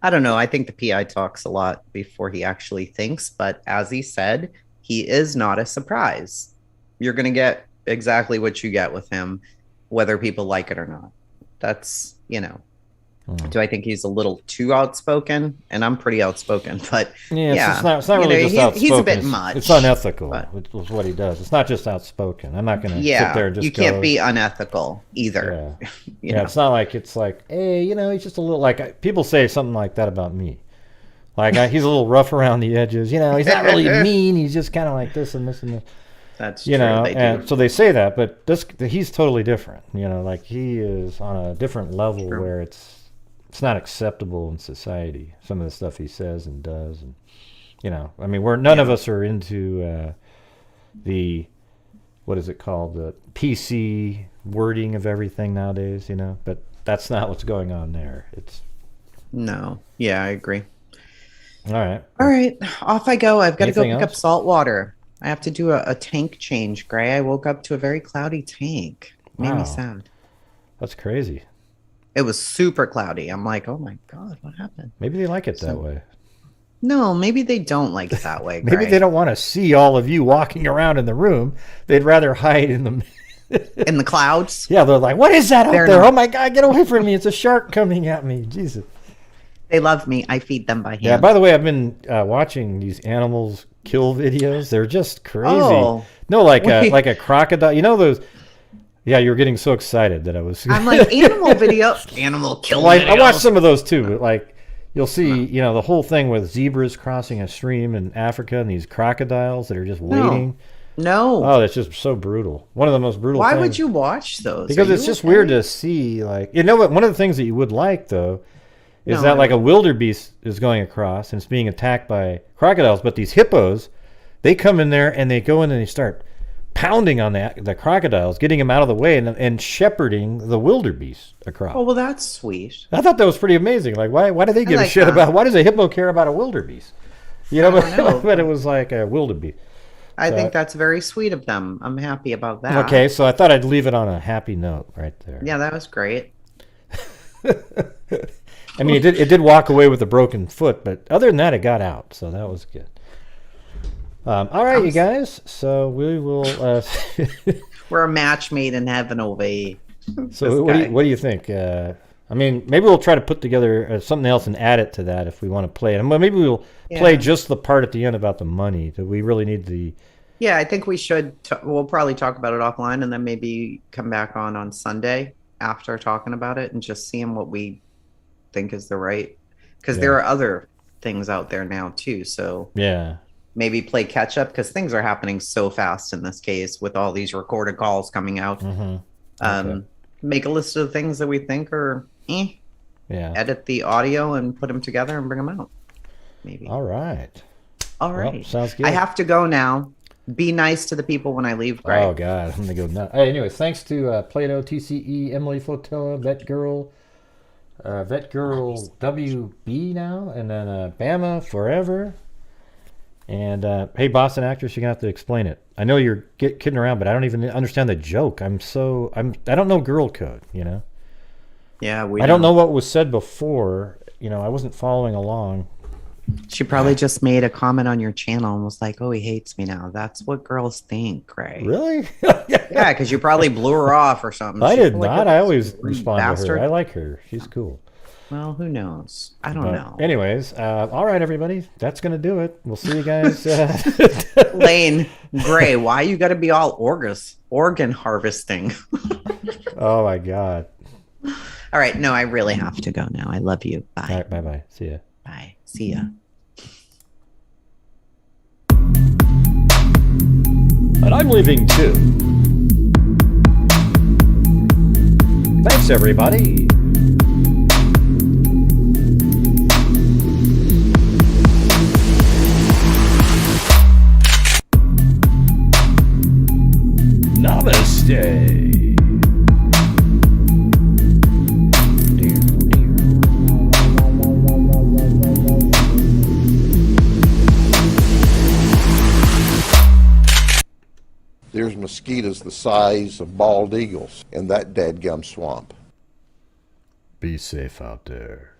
I don't know. I think the PI talks a lot before he actually thinks, but as he said, he is not a surprise. You're going to get exactly what you get with him, whether people like it or not. That's, Do I think he's a little too outspoken? And I'm pretty outspoken, but it's not really just outspoken. He's a bit much. It's unethical. It's what he does. It's not just outspoken. I'm not going to sit there and just you can't be unethical either. Yeah, it's not like hey, he's just a little like people say something like that about me. Like he's a little rough around the edges. He's not really mean. He's just kind of like this and this and this. That's true. And so they say that, but he's totally different. Like he is on a different level where it's not acceptable in society. Some of the stuff he says and does, and none of us are into the what is it called, the PC wording of everything nowadays. But that's not what's going on there. No. Yeah, I agree. All right. Off I go. I've got to go pick Anything up salt water. I have to do a tank change, Gray. I woke up to a very cloudy tank. Made me sad. That's crazy. It was super cloudy. I'm like, oh my God, what happened? Maybe they like it that way. No, maybe they don't like it that way, Gray. Maybe they don't want to see all of you walking around in the room. They'd rather hide in the in the clouds. Yeah, they're like, what is that out there? Oh my God, get away from me. It's a shark coming at me. Jesus. They love me. I feed them by hand. Yeah, by the way, I've been watching these animals kill videos. They're just crazy. Oh, no, like a crocodile. Those. Yeah, you were getting so excited that I was. I'm like, animal video, animal kill videos. I watched some of those too. But like, you'll see, the whole thing with zebras crossing a stream in Africa and these crocodiles that are just waiting. No. Oh, that's just so brutal. One of the most brutal. Why things. would you watch those? Because it's just weird to see. Like, what? One of the things that you would like though is that like a wildebeest is going across and it's being attacked by crocodiles, but these hippos, they come in there and they go in and they start pounding on the crocodiles, getting them out of the way, and shepherding the wildebeest across. Oh, well, that's sweet. I thought that was pretty amazing. Like, why do they give a shit about? Why does a hippo care about a wildebeest? But it was like a wildebeest. I think that's very sweet of them. I'm happy about that. Okay, so I thought I'd leave it on a happy note right there. Yeah, that was great. I mean, it did walk away with a broken foot, but other than that, it got out, so that was good. All right, you guys. So we will. We're a match made in heaven, Ovi. So what do you think? I mean, maybe we'll try to put together something else and add it to that if we want to play it. And maybe we'll play just the part at the end about the money. Do we really need the? Yeah, I think we should. We'll probably talk about it offline, and then maybe come back on Sunday after talking about it and just seeing what we think is the right. Because there are other things out there now too. So maybe play catch up because things are happening so fast in this case with all these recorded calls coming out. Make a list of things that we think are edit the audio and put them together and bring them out. Maybe. All right. Well, sounds good. I have to go now. Be nice to the people when I leave, Greg. Oh, God. I'm going to go nuts. Hey, anyways, thanks to Plato, TCE, Emily Flotilla, VetGirl WB now, and then Bama Forever. And hey, Boston actress, you're gonna have to explain it. I know you're kidding around, but I don't even understand the joke. I don't know girl code, Yeah, I don't know what was said before. I wasn't following along. She probably just made a comment on your channel and was like, "Oh, he hates me now." That's what girls think, Ray. Really? Yeah, because you probably blew her off or something. I did not. I always respond to her. I like her. She's cool. Well, who knows? I don't know. Anyways, all right, everybody. That's going to do it. We'll see you guys. Lane Gray, why you got to be all organ harvesting? Oh, my God. All right. No, I really have to go now. I love you. Bye. All right, bye-bye. See ya. Bye. See ya. And I'm leaving too. Thanks, everybody. Namaste. There's mosquitoes the size of bald eagles in that dadgum swamp. Be safe out there.